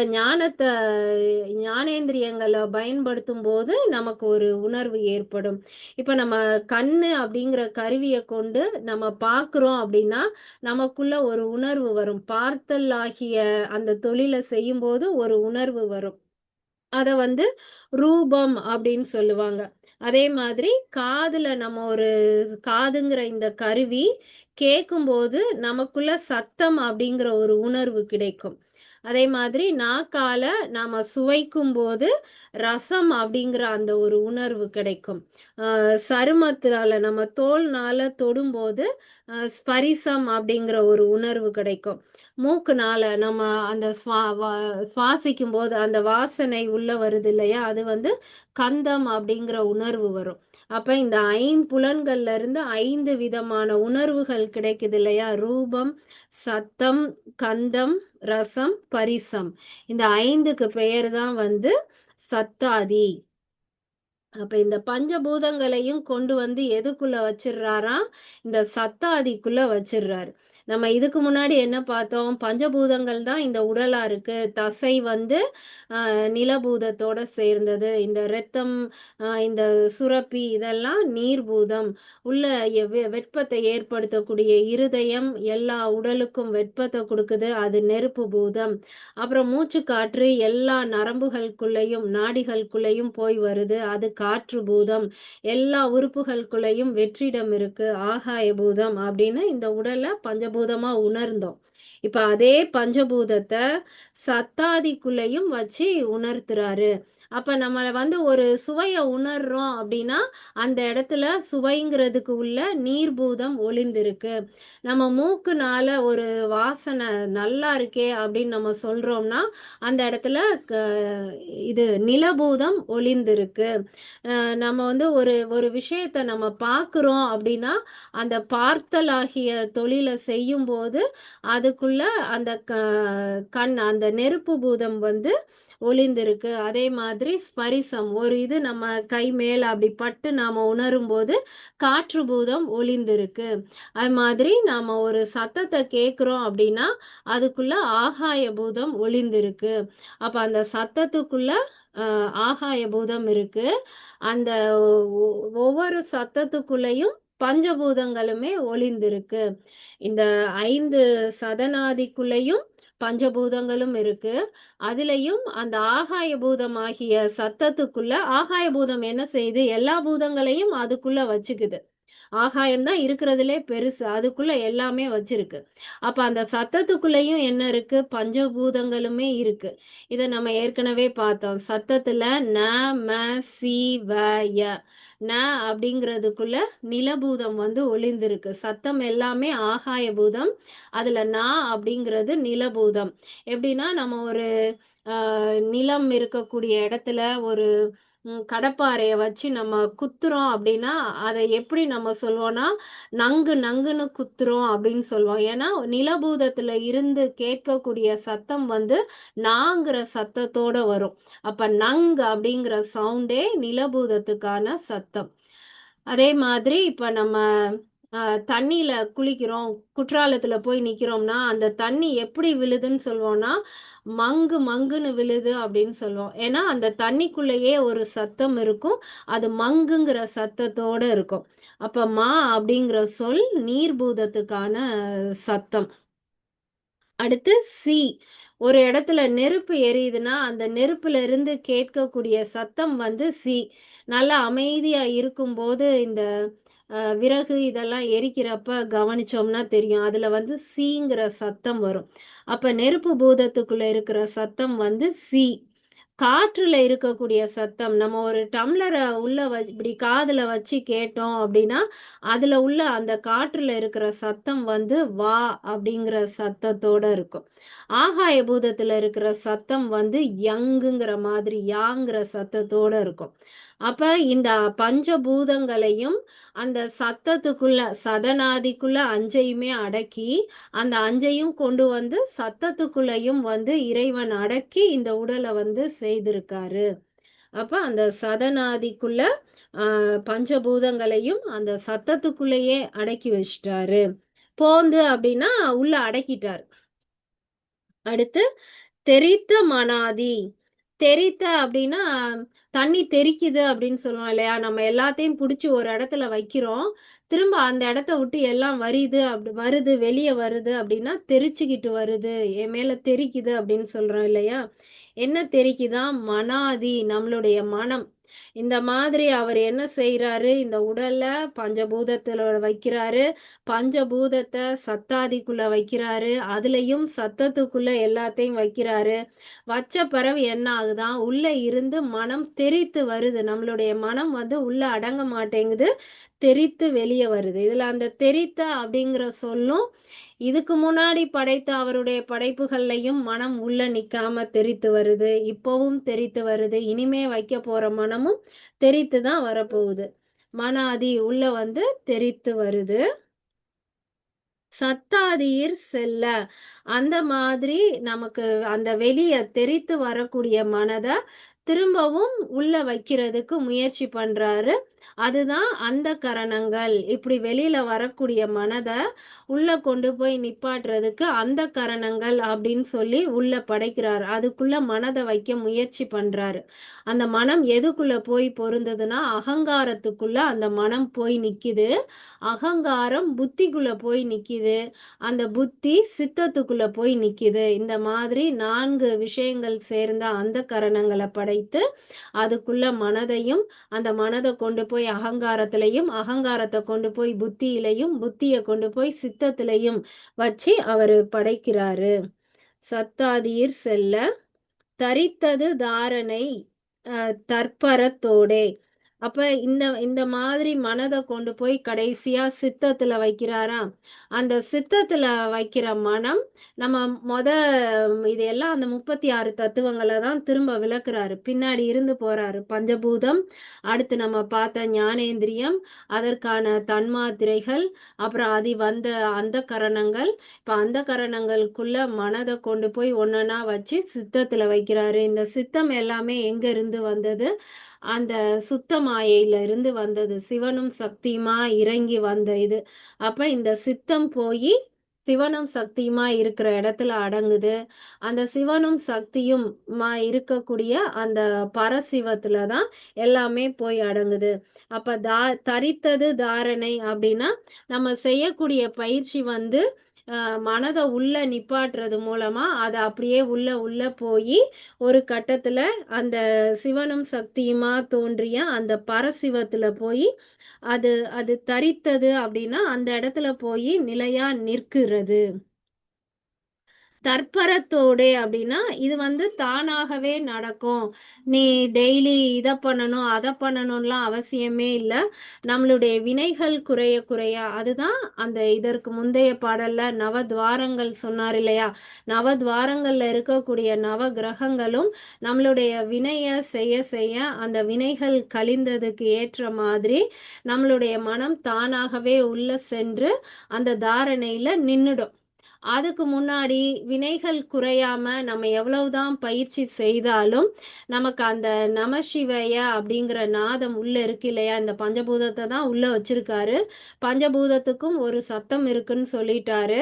A: ஞானேந்திரியங்கள பயன்படுத்தும்போது நமக்கு ஒரு உணர்வு ஏற்படும். இப்ப நம்ம கண்ணு அப்படிங்கிற கருவிய கொண்டு நம்ம பார்க்குறோம் அப்படின்னா, நமக்குள்ள ஒரு உணர்வு வரும். பார்த்தல் ஆகிய அந்த தொழில செய்யும்போது ஒரு உணர்வு வரும். அத வந்து ரூபம் அப்படின்னு சொல்லுவாங்க. அதே மாதிரி காதுல நம்ம ஒரு காதுங்கிற இந்த கருவி கேட்கும்போது, நமக்குள்ள சத்தம் அப்படிங்கிற ஒரு உணர்வு கிடைக்கும். அதே மாதிரி நாக்கால நாம சுவைக்கும்போது, ரசம் அப்படிங்கிற அந்த ஒரு உணர்வு கிடைக்கும். சருமத்தால நம்ம தோல்னால தொடும்போது, ஸ்பரிசம் அப்படிங்கிற ஒரு உணர்வு கிடைக்கும். மூக்குனால நம்ம அந்த சுவாசிக்கும்போது அந்த வாசனை உள்ள வருது இல்லையா? அது வந்து கந்தம் அப்படிங்கிற உணர்வு வரும். அப்ப இந்த ஐம்புலன்கள்ல இருந்து 5 விதமான உணர்வுகள் கிடைக்குது இல்லையா? ரூபம், சத்தம், கந்தம், ரசம், பரிசம். இந்த 5க்கு பெயர் தான் வந்து சத்தாதி. அப்ப இந்த பஞ்சபூதங்களையும் கொண்டு வந்து எதுக்குள்ள வச்சிடுறாராம்? இந்த சத்தாதிக்குள்ள வச்சிடுறாரு. நம்ம இதுக்கு முன்னாடி என்ன பார்த்தோம்? பஞ்சபூதங்கள் தான் இந்த உடலா இருக்கு. தசை வந்து நிலபூதத்தோட சேர்ந்தது. இந்த இரத்தம், இந்த சுரப்பி இதெல்லாம் நீர்பூதம். உள்ள வெப்பத்தை ஏற்படுத்தக்கூடிய இருதயம் எல்லா உடலுக்கும் வெப்பத்தை குடுக்குது. அது நெருப்பு பூதம். அப்புறம் மூச்சுக்காற்று எல்லா நரம்புகளுக்குள்ளேயும், நாடிகளுக்குள்ளேயும் போய் வருது. அது காற்று பூதம். எல்லா உறுப்புகளுக்குள்ளேயும் வெற்றிடம் இருக்கு. ஆகாய பூதம் அப்படின்னு இந்த உடல பஞ்சபூதமா உணர்ந்தோம். இப்ப அதே பஞ்சபூதத்த சத்தாதிக்குள்ளேயும் வச்சு உணர்த்துறாரு. அப்ப நம்ம வந்து ஒரு சுவைய உணர்றோம் அப்படின்னா, அந்த இடத்துல சுவைங்கிறதுக்கு உள்ள நீர்பூதம் ஒளிந்திருக்கு. நம்ம மூக்குனால ஒரு வாசனை நல்லா இருக்கே அப்படின்னு நம்ம சொல்றோம்னா, அந்த இடத்துல க இது நிலபூதம் ஒளிந்திருக்கு. நம்ம வந்து ஒரு ஒரு விஷயத்த நம்ம பார்க்குறோம் அப்படின்னா, அந்த பார்த்தலாகிய தொழில செய்யும்போது, அதுக்குள்ள அந்த அந்த நெருப்பு பூதம் வந்து ஒளிந்திருக்கு. அதே மாதிரி ஸ்பரிசம். ஒரு இது நம்ம கை மேல அப்படி பட்டு நாம உணரும்போது, காற்று பூதம் ஒளிந்திருக்கு. அது மாதிரி நாம ஒரு சத்தத்த கேட்கிறோம் அப்படின்னா, அதுக்குள்ள ஆகாய பூதம் ஒளிந்திருக்கு. அப்ப அந்த சத்தத்துக்குள்ள ஆகாய பூதம் இருக்கு. அந்த ஒவ்வொரு சத்தத்துக்குள்ளேயும் பஞ்சபூதங்களுமே ஒளிந்திருக்கு. இந்த 5 சதனாதிக்குள்ளேயும் பஞ்சபூதங்களும் இருக்கு. அதிலயும் அந்த ஆகாய பூதமாகிய சத்தத்துக்குள்ள ஆகாய பூதம் என்ன செய்யுது? எல்லா பூதங்களையும் அதுக்குள்ள வச்சுக்குது. ஆகாயம் தான் இருக்கிறதுலே பெருசு. அதுக்குள்ள எல்லாமே வச்சிருக்கு. அப்ப அந்த சத்தத்துக்குள்ளேயும் என்ன இருக்கு? பஞ்சபூதங்களுமே இருக்கு. இத நம்ம ஏற்கனவே பார்த்தோம். சத்தத்துல ந, ம, சி, வ, ய. ந அப்படிங்கிறதுக்குள்ள நிலபூதம் வந்து ஒளிந்திருக்கு. சத்தம் எல்லாமே ஆகாய பூதம். அதுல ந அப்படிங்கிறது நிலபூதம். எப்படின்னா நம்ம ஒரு நிலம் இருக்கக்கூடிய இடத்துல ஒரு கடப்பாரைய வச்சு நம்ம குத்துறோம் அப்படின்னா, அத எப்படி நம்ம சொல்வோம்னா, நங்கு நங்குன்னு குத்துறோம் அப்படின்னு சொல்லுவோம். ஏன்னா, நிலபூதத்துல இருந்து கேட்கக்கூடிய சத்தம் வந்து நாங்கிற சத்தத்தோட வரும். அப்ப அப்படிங்கிற சவுண்டே நிலபூதத்துக்கான சத்தம். அதே மாதிரி இப்ப நம்ம அ தண்ணீல குளிக்கிறோம், குற்றாலத்துல போய் நிக்கிறோம்னா, அந்த தண்ணி எப்படி விழுதுன்னு சொல்வோம்னா, மங்கு மங்குன்னு விழுது அப்படின்னு சொல்லுவோம். ஏன்னா, அந்த தண்ணிக்குள்ளேயே ஒரு சத்தம் இருக்கும். அது மங்குங்கிற சத்தத்தோட இருக்கும். அப்ப அப்படிங்கிற சொல் நீர்பூதத்துக்கான சத்தம். அடுத்து சி. ஒரு இடத்துல நெருப்பு எரியுதுன்னா, அந்த நெருப்புல இருந்து கேட்கக்கூடிய சத்தம் வந்து சி. நல்லா அமைதியா இருக்கும்போது, இந்த விறகு இதெல்லாம் எரிக்கிறப்ப கவனிச்சோம்னா தெரியும். அதுல வந்து சீங்கிற சத்தம் வரும். அப்ப நெருப்பு பூதத்துக்குள்ள இருக்கிற சத்தம் வந்து சி. காற்றுல இருக்கக்கூடிய சத்தம், நம்ம ஒரு டம்ளர உள்ள இப்படி காதுல வச்சு கேட்டோம் அப்படின்னா, அதுல உள்ள அந்த காற்றுல இருக்கிற சத்தம் வந்து வா அப்படிங்கிற சத்தத்தோட இருக்கும். ஆகாய பூதத்துல இருக்கிற சத்தம் வந்து யங்குங்கிற மாதிரி யாங்கிற சத்தத்தோட இருக்கும். அப்ப இந்த பஞ்சபூதங்களையும் அந்த சத்தத்துக்குள்ள சதநாதிக்குள்ள 5யுமே அடக்கி, அந்த 5யும் கொண்டு வந்து சத்தத்துக்குள்ளயும் வந்து இறைவன் அடக்கி இந்த உடல வந்து செய்திருக்காரு. அப்ப அந்த சதநாதிக்குள்ள பஞ்சபூதங்களையும் அந்த சத்தத்துக்குள்ளேயே அடக்கி வச்சுட்டாரு. போந்து அப்படின்னா உள்ள அடக்கிட்டாரு. அடுத்து தெறித்த மனாதி. தெறித்த அப்படின்னா, தண்ணி தெறிக்குது அப்படின்னு சொல்லுவோம் இல்லையா? நம்ம எல்லாத்தையும் புடிச்சு ஒரு இடத்துல வைக்கிறோம். திரும்ப அந்த இடத்த விட்டு எல்லாம் வருது, வெளிய வருது அப்படின்னா, தெறிச்சுக்கிட்டு வருது, என் மேல தெறிக்குது அப்படின்னு சொல்றோம் இல்லையா? என்ன தெறிக்குதாம்? மனாதி நம்மளுடைய மனம். இந்த மாதிரி அவர் என்ன செய்றாரு? இந்த உடல்ல பஞ்சபூதத்துல வைக்கிறாரு. பஞ்சபூதத்த சத்தாதிக்குள்ள வைக்கிறாரு. அதுலயும் சத்தத்துக்குள்ள எல்லாத்தையும் வைக்கிறாரு. வச்ச பிறவு என்ன ஆகுதாம், உள்ள இருந்து மனம் தெறித்து வருது. நம்மளுடைய மனம் வந்து உள்ள அடங்க மாட்டேங்குது. தெறித்து வெளிய வருது. இதுல அந்த தெறித்த அப்படிங்கிற சொல்லும், இதுக்கு முன்னாடி படைத்த அவருடைய படைப்புகள்லயும் மனம் உள்ள நிக்காம தெறித்து வருது. இப்பவும் தெறித்து வருது. இனிமே வைக்க போற மனமும் தெறித்து தான் வரப்போகுது. மனாதி உள்ள வந்து தெறித்து வருது. சத்தாதீர் செல்ல. அந்த மாதிரி நமக்கு அந்த வெளிய தெறித்து வரக்கூடிய மனத திரும்பவும் உள்ள வைக்கிறதுக்கு முயற்சி பண்றாரு. அதுதான் அந்த கரணங்கள். இப்படி வெளியில வரக்கூடிய மனத உள்ள கொண்டு போய் நிப்பாட்டுறதுக்கு அந்த கரணங்கள் அப்படின்னு சொல்லி உள்ள படைக்கிறாரு. அதுக்குள்ள மனத வைக்க முயற்சி பண்றாரு. அந்த மனம் எதுக்குள்ள போய் பொருந்ததுன்னா, அகங்காரத்துக்குள்ள அந்த மனம் போய் நிக்குது. அகங்காரம் புத்திக்குள்ள போய் நிக்குது. அந்த புத்தி சித்தத்துக்குள்ள போய் நிக்குது. இந்த மாதிரி 4 விஷயங்கள் சேர்ந்த அந்த கரணங்கள படைத்து, அதுக்குள்ள மனதையும், அந்த மனத கொண்டு போய் அகங்காரத்திலயும், அகங்காரத்த கொண்டு போய் புத்தியிலயும், புத்திய கொண்டு போய் சித்தத்திலயும் வச்சு அவரு படைக்கிறாரு. "சத்தாதீர் செல்ல, தரித்தது தாரணை தற்பரத்தோடே." அப்ப இந்த இந்த மாதிரி மனத கொண்டு போய் கடைசியா சித்தத்துல வைக்கிறாரா? அந்த சித்தத்துல வைக்கிற மனம், நம்ம மொத இது எல்லாம் அந்த 36 தத்துவங்கள தான் திரும்ப விளக்குறாரு. பின்னாடி இருந்து போறாரு. பஞ்சபூதம், அடுத்து நம்ம பார்த்த ஞானேந்திரியம், அதற்கான தன்மாத்திரைகள், அப்புறம் வந்த அந்தகரணங்கள். இப்ப அந்தகரணங்களுக்குள்ள மனத கொண்டு போய் ஒண்ணொண்ணா வச்சு சித்தத்துல வைக்கிறாரு. இந்த சித்தம் எல்லாமே எங்க இருந்து வந்தது? அந்த சுத்த மாயையில இருந்து வந்தது. சிவனும் சக்தியுமா இறங்கி வந்த இது. அப்ப இந்த சித்தம் போயி சிவனும் சக்தியுமா இருக்கிற இடத்துல அடங்குது. அந்த சிவனும் சக்தியும் இருக்கக்கூடிய அந்த பரசிவத்துல தான் எல்லாமே போய் அடங்குது. அப்ப தரித்தது தாரணை அப்படின்னா, நம்ம செய்யக்கூடிய பயிற்சி வந்து மனத உள்ள நிப்பாட்டுறது மூலமா, அது அப்படியே உள்ள உள்ள போயி, ஒரு கட்டத்துல அந்த சிவனும் சக்தியுமா தோன்றிய அந்த பரசிவத்துல போயி, அது அது தரித்தது அப்படின்னா, அந்த இடத்துல போயி நிலையா நிற்கிறது. தற்பரத்தோடே அப்படின்னா, இது வந்து தானாகவே நடக்கும். நீ டெய்லி இத பண்ணணும், அத பண்ணணும்லாம் அவசியமே இல்ல. நம்மளுடைய வினைகள் குறைய குறைய அதுதான் அந்த இதற்கு முந்தைய பாடல்ல நவத்வாரங்கள் சொன்னார் இல்லையா? நவத்வாரங்கள்ல இருக்கக்கூடிய நவ கிரகங்களும் நம்மளுடைய வினைய செய்ய செய்ய அந்த வினைகள் கழிந்ததுக்கு ஏற்ற மாதிரி நம்மளுடைய மனம் தானாகவே உள்ள சென்று அந்த தாரணையில நின்னுடும். அதுக்கு முன்னாடி வினைகள் குறையாம நம்ம எவ்வளவுதான் பயிற்சி செய்தாலும், நமக்கு அந்த நமசிவாய அப்படிங்கிற நாதம் உள்ள இருக்கு இல்லையா? இந்த பஞ்சபூதத்த தான் உள்ள வச்சிருக்காரு. பஞ்சபூதத்துக்கும் ஒரு சத்தம் இருக்குன்னு சொல்லிட்டாரு.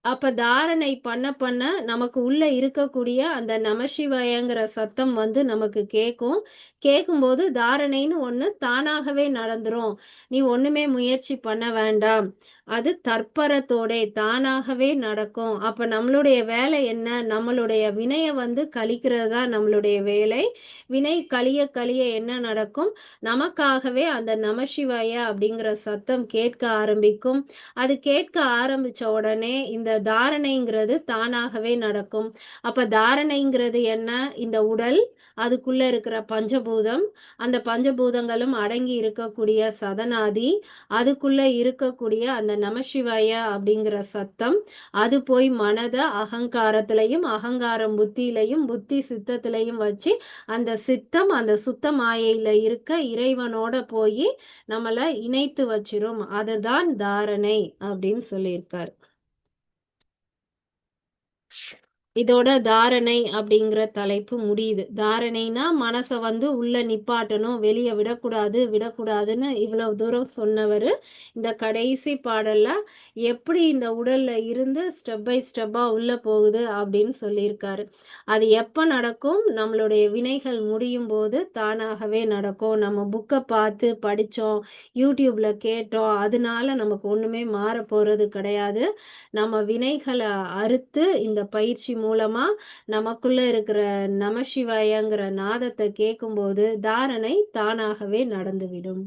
A: அப்ப தாரணை பண்ண பண்ண நமக்கு உள்ள இருக்கக்கூடிய அந்த நமசிவாயங்கிற சத்தம் வந்து நமக்கு கேட்கும். கேட்கும்போது தாரணைன்னு ஒண்ணு தானாகவே நடந்துரும். நீ ஒண்ணுமே முயற்சி பண்ண வேண்டாம். அது தற்பரத்தோடே தானாகவே நடக்கும். அப்ப நம்மளுடைய வேலை என்ன? நம்மளுடைய வினைய வந்து கழிக்கிறது தான் நம்மளுடைய வேலை. வினை கழிய கழிய என்ன நடக்கும்? நமக்காகவே அந்த நமசிவாய அப்படிங்கிற சத்தம் கேட்க ஆரம்பிக்கும். அது கேட்க ஆரம்பிச்ச உடனே இந்த தாரணைங்கிறது தானாகவே நடக்கும். அப்ப தாரணைங்கிறது என்ன? இந்த உடல், அதுக்குள்ள இருக்கிற பஞ்சபூதம், அந்த பஞ்சபூதங்களும் அடங்கி இருக்கக்கூடிய சதனாதி, அதுக்குள்ள இருக்கக்கூடிய அந்த நமசிவாய அப்படிங்கிற சத்தம், அது போய் மனத அகங்காரத்திலையும், அகங்காரம் புத்தியிலையும், புத்தி சித்தத்திலையும் வச்சு, அந்த சித்தம் அந்த சுத்த மாயையில இருக்க இறைவனோட போயி நம்மள இணைத்து வச்சிரும். அதுதான் தாரணை அப்படின்னு சொல்லியிருக்காரு. இதோட தாரணை அப்படிங்கிற தலைப்பு முடியுது. தாரணைனா மனச வந்து உள்ள நிப்பாட்டணும், வெளிய விடக்கூடாது, விடக்கூடாதுன்னு இவ்வளவு தூரம் சொன்னவரு, இந்த கடைசி பாடல்ல எப்படி இந்த உடல்ல இருந்து ஸ்டெப் பை ஸ்டெப்பா உள்ள போகுது அப்படின்னு சொல்லியிருக்காரு. அது எப்ப நடக்கும்? நம்மளுடைய வினைகள் முடியும்போது தானாகவே நடக்கும். நம்ம புக்க பார்த்து படிச்சோம், யூடியூப்ல கேட்டோம், அதனால நமக்கு ஒண்ணுமே மாறப் போறது கிடையாது. நம்ம வினைகள அறுத்து இந்த பயிற்சி மூலமா நமக்குள்ள இருக்கிற நமசிவாயங்கிற நாதத்தை கேட்கும்போது தாரணை தானாகவே நடந்துவிடும்.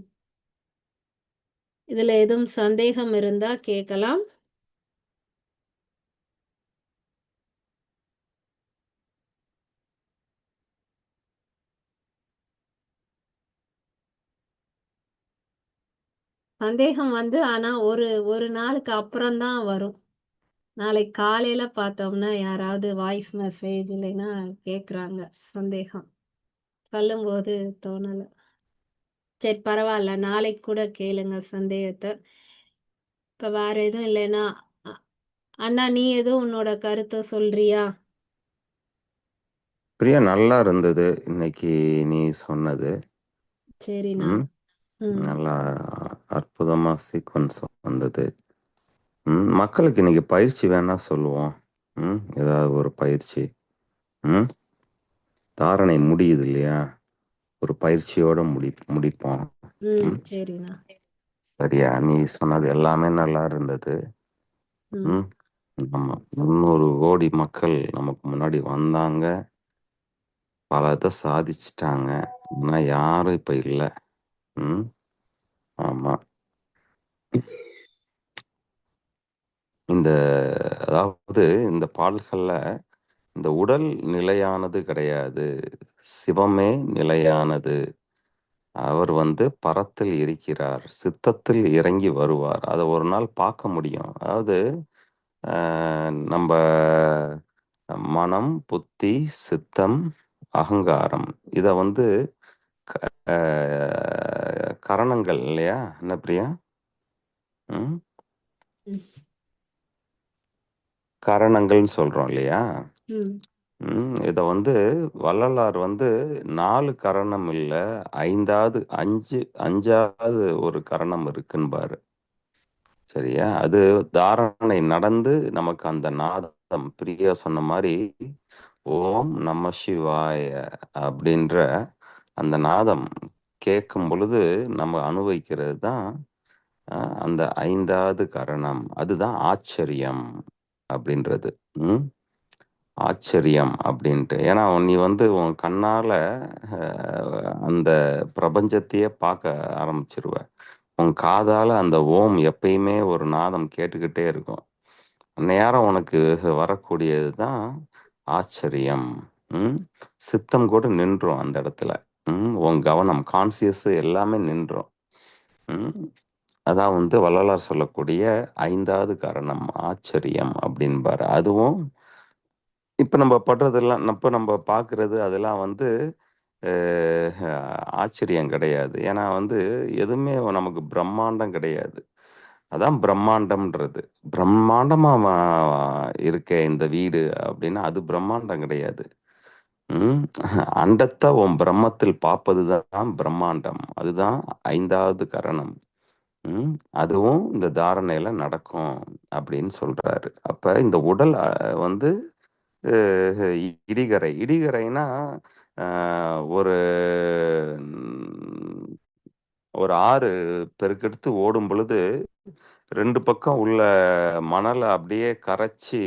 A: இதுல எதுவும் சந்தேகம் இருந்தா கேட்கலாம். சந்தேகம் வந்து ஆனா ஒரு ஒரு நாளுக்கு அப்புறம் தான் வரும். நாளைக்கு காலையில பார்த்தோம்னா யாராவது வாய்ஸ் மெசேஜ் இல்லைன்னா கேட்குறாங்க சந்தேகம். சொல்லும்போது தோணல. சரி பரவாயில்ல. நாளைக்கு கூட கேளுங்க சந்தேகத்த. இப்ப வேற எதுவும் இல்லைன்னா அ அண்ணா நீ ஏதோ உன்னோட கருத்த சொல்றியா?
B: பிரியா, நல்லா இருந்தது இன்னைக்கு நீ சொன்னது.
A: சரிண்ணா.
B: ம்
A: ம்.
B: நல்லா அற்புதமா சீக்வன்ஸ் வந்தது. மக்களுக்கு இன்னைக்கு பயிற்சி வேணா சொல்லுவோம். ஏதாவது ஒரு பயிற்சி. ம் தாரணை முடியுது இல்லையா? ஒரு பயிற்சியோட முடிப்போம். ம்
A: சரிண்ணா.
B: சரியா? நீ சொன்னது எல்லாமே நல்லா இருந்தது.
A: ம்.
B: ம் நம்ம 300 கோடி மக்கள் நமக்கு முன்னாடி வந்தாங்க, பல இதை சாதிச்சிட்டாங்க. ஆனா யாரும் இப்ப இல்லை. ம் ஆமா. இந்த அதாவது இந்த பாடல்கள்ல இந்த உடல் நிலையானது கிடையாது, சிவமே நிலையானது. அவர் பரத்தில் இருக்கிறார், சித்தத்தில் இறங்கி வருவார். அதை ஒரு நாள் பார்க்க முடியும். அதாவது நம்ம மனம், புத்தி, சித்தம், அகங்காரம், இதை கரணங்கள் இல்லையா? என்ன பிரியா? ம்
A: ம்.
B: கரணங்கள்னு சொல்றோம் இல்லையா?
A: ம்.
B: இதை வள்ளலார் 4 கரணம் இல்லை, அஞ்சாவது ஒரு கரணம் இருக்குன்னு பாரு. சரியா? அது தாரணை நடந்து நமக்கு அந்த நாதம், பிரியா சொன்ன மாதிரி ஓம் நம சிவாய அப்படின்ற அந்த நாதம் கேட்கும் பொழுது நம்ம அனுபவிக்கிறது தான் அந்த 5வது கரணம். அதுதான் ஆச்சரியம் அப்படின்றது. ஆச்சரியம் அப்படின்ட்டு. ஏன்னா நீ உன் கண்ணால அந்த பிரபஞ்சத்தையே பார்க்க ஆரம்பிச்சிருவ. உன் காதால அந்த ஓம் எப்பயுமே ஒரு நாதம் கேட்டுக்கிட்டே இருக்கும். நேரம் உனக்கு வரக்கூடியது தான் ஆச்சரியம். சித்தம் கூட நின்றும் அந்த இடத்துல. உன் கவனம், கான்சியஸ் எல்லாமே நின்றும். அதான் வள்ளலார் சொல்லக்கூடிய 5வது காரணம் ஆச்சரியம் அப்படின்பாரு. அதுவும் இப்ப நம்ம படுறதெல்லாம், நம்ம பார்க்கறது அதெல்லாம் ஆச்சரியம் கிடையாது. ஏன்னா எதுவுமே நமக்கு பிரம்மாண்டம் கிடையாது. அதான் பிரம்மாண்டம்ன்றது. பிரம்மாண்டமா இருக்க இந்த வீடு அப்படின்னா அது பிரம்மாண்டம் கிடையாது. ம் அண்டத்தை உன் பிரம்மத்தில் பார்ப்பதுதான் பிரம்மாண்டம். அதுதான் 5வது கரணம். அதுவும் இந்த தாரணையில நடக்கும் அப்படின்னு சொல்றாரு. அப்ப இந்த உடல் இடிகரை. இடிகரைனா ஒரு ஒரு ஆறு பெருக்கெடுத்து ஓடும் பொழுது 2 பக்கம் உள்ள மணலை அப்படியே கரைச்சி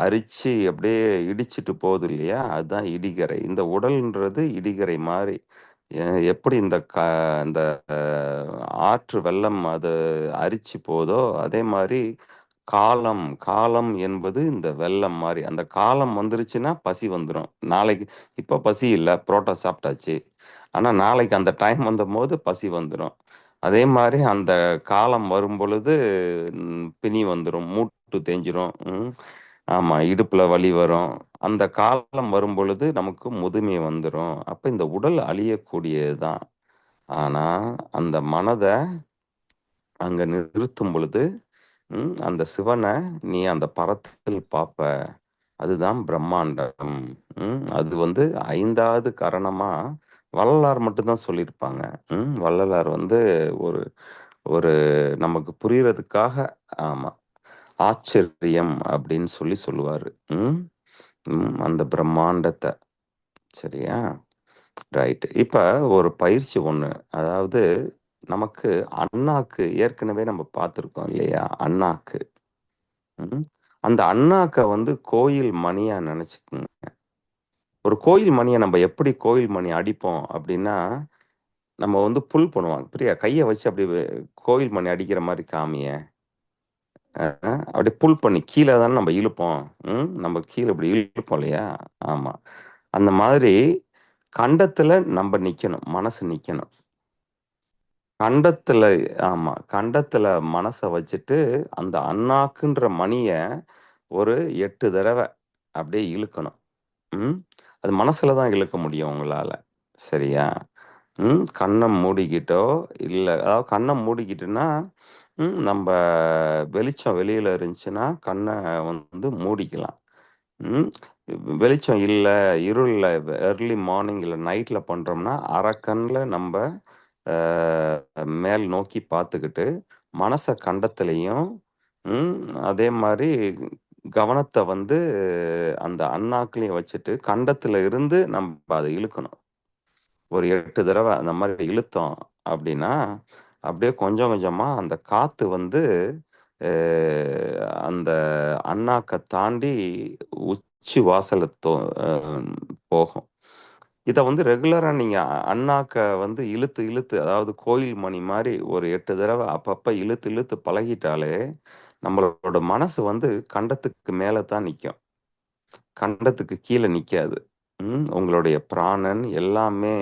B: அரிச்சு அப்படியே இடிச்சிட்டு போகுது இல்லையா? அதுதான் இடிகரை. இந்த உடல்ன்றது இடிகரை மாதிரி. எப்படி இந்த ஆற்று வெள்ளம் அது அரிச்சு போதோ அதே மாதிரி காலம் காலம் என்பது இந்த வெள்ளம் மாதிரி. அந்த காலம் வந்துருச்சுன்னா பசி வந்துடும். நாளைக்கு இப்போ பசி இல்லை, புரோட்டா சாப்பிட்டாச்சு. ஆனால் நாளைக்கு அந்த டைம் வந்தபோது பசி வந்துடும். அதே மாதிரி அந்த காலம் வரும் பொழுது பிணி வந்துடும், மூட்டு தேஞ்சிரும். ஆமா, இடுப்புல வலி வரும். அந்த காலம் வரும் பொழுது நமக்கு முதுமை வந்துடும். அப்ப இந்த உடல் அழியக்கூடியதுதான். ஆனா அந்த மனதை அங்க நிறுத்தும் பொழுது அந்த சிவனை நீ அந்த பரத்தில் பார்ப்ப. அதுதான் பிரம்மாண்டம். அது 5வது கரணமா வள்ளலார் மட்டும்தான் சொல்லியிருப்பாங்க. வள்ளலார் ஒரு ஒரு நமக்கு புரியறதுக்காக, ஆமா, ஆச்சரியம் அப்படின்னு சொல்லுவாரு. அந்த பிரம்மாண்டத்தை. சரியா? ரைட். இப்ப ஒரு பயிற்சி ஒண்ணு. அதாவது நமக்கு அண்ணாக்கு ஏற்கனவே நம்ம பார்த்துருக்கோம் இல்லையா? அண்ணாக்கு. அந்த அண்ணாக்க கோயில் மணியா நினைச்சுக்குங்க. ஒரு கோயில் மணியை நம்ம எப்படி கோயில் மணி அடிப்போம் அப்படின்னா, நம்ம புல் பண்ணுவாங்க. பிரியா, கையை வச்சு அப்படி கோயில் மணி அடிக்கிற மாதிரி காமிய. அப்படி புல் பண்ணி கீழே தானே நம்ம இழுப்போம். நம்ம கீழே இப்படி இழுப்போம் இல்லையா? ஆமா. அந்த மாதிரி கண்டத்துல நம்ம நிக்கணும், மனசு நிக்கணும். கண்டத்துல, ஆமா, கண்டத்துல மனசை வச்சுட்டு அந்த அண்ணாக்குன்ற மணிய ஒரு 8 தடவை அப்படியே இழுக்கணும். அது மனசுல தான் இழுக்க முடியும் உங்களால. சரியா? கண்ணை மூடிக்கிட்டோ இல்லை, அதாவது கண்ணை மூடிக்கிட்டுன்னா நம்ம வெளிச்சம் வெளியில இருந்துச்சுன்னா கண்ணை மூடிக்கலாம். வெளிச்சம் இல்ல, இருள்ல ஏர்லி மார்னிங் இல்ல நைட்ல பண்றோம்னா, அரக்கண்ல நம்ப அ மேல் நோக்கி பார்த்துக்கிட்டு, மனச கண்டத்திலயும், ம் அதே மாரி கவனத்த வந்து அந்த அண்ணாக்குலயும் வச்சுட்டு, கண்டத்துல இருந்து நம்ப அத இழுக்கணும். ஒரு 8 தடவ அந்த மாரி இழுத்தோம் அப்டின்னா, அப்படியே கொஞ்சம் கொஞ்சமா அந்த காத்து வந்து அ அந்த அண்ணாக்க தாண்டி உச்சி வாசல்ல அ போகும். இத வந்து ரெகுலரா நீங்க அண்ணாக்க வந்து இழுத்து இழுத்து, அதாவது கோயில் மணி மாரி ஒரு 8 தடவ அப்பப்ப இழுத்து இழுத்து பழகிட்டாலே, நம்மளோட மனசு வந்து கண்டத்துக்கு மேல தான் நிக்கும். கண்டத்துக்கு கீழ நிக்காது. உங்களுடைய பிராணன் எல்லாமே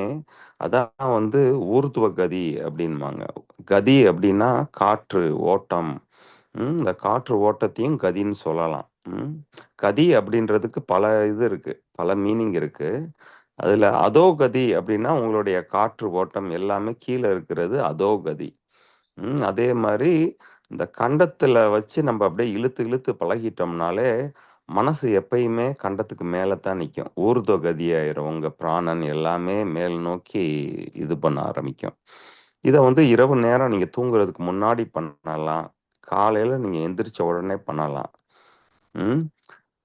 B: அதான் வந்து ஊர்த்துவ கதி அப்டின்பாங்க. கதி அப்டின்னா காற்று ஓட்டம். இந்த காற்று ஓட்டத்தையும் கதின்னு சொல்லலாம். ம். கதி அப்டின்றதுக்கு பல இது இருக்கு. பல மீனிங் இருக்கு. அதுல அதோகதி அப்டின்னா, உங்களுடைய காற்று ஓட்டம் எல்லாமே கீழ இருக்கிறது அதோகதி. அதே மாரி இந்த கண்டத்துல வச்சு நம்ம அப்படியே இழுத்து இழுத்து பழகிட்டோம்னாலே, மனசு எப்பயுமே கண்டத்துக்கு மேல தான் நிக்கும். ஊர்த்வ கதி ஆயிரும். உங்க பிராணன் எல்லாமே மேல் நோக்கி இது பண்ண ஆரம்பிக்கும். இத வந்து இரவு நேரம் நீங்க தூங்குறதுக்கு முன்னாடி பண்ணலாம். காலையில நீங்க எந்திரிச்ச உடனே பண்ணலாம். ம்.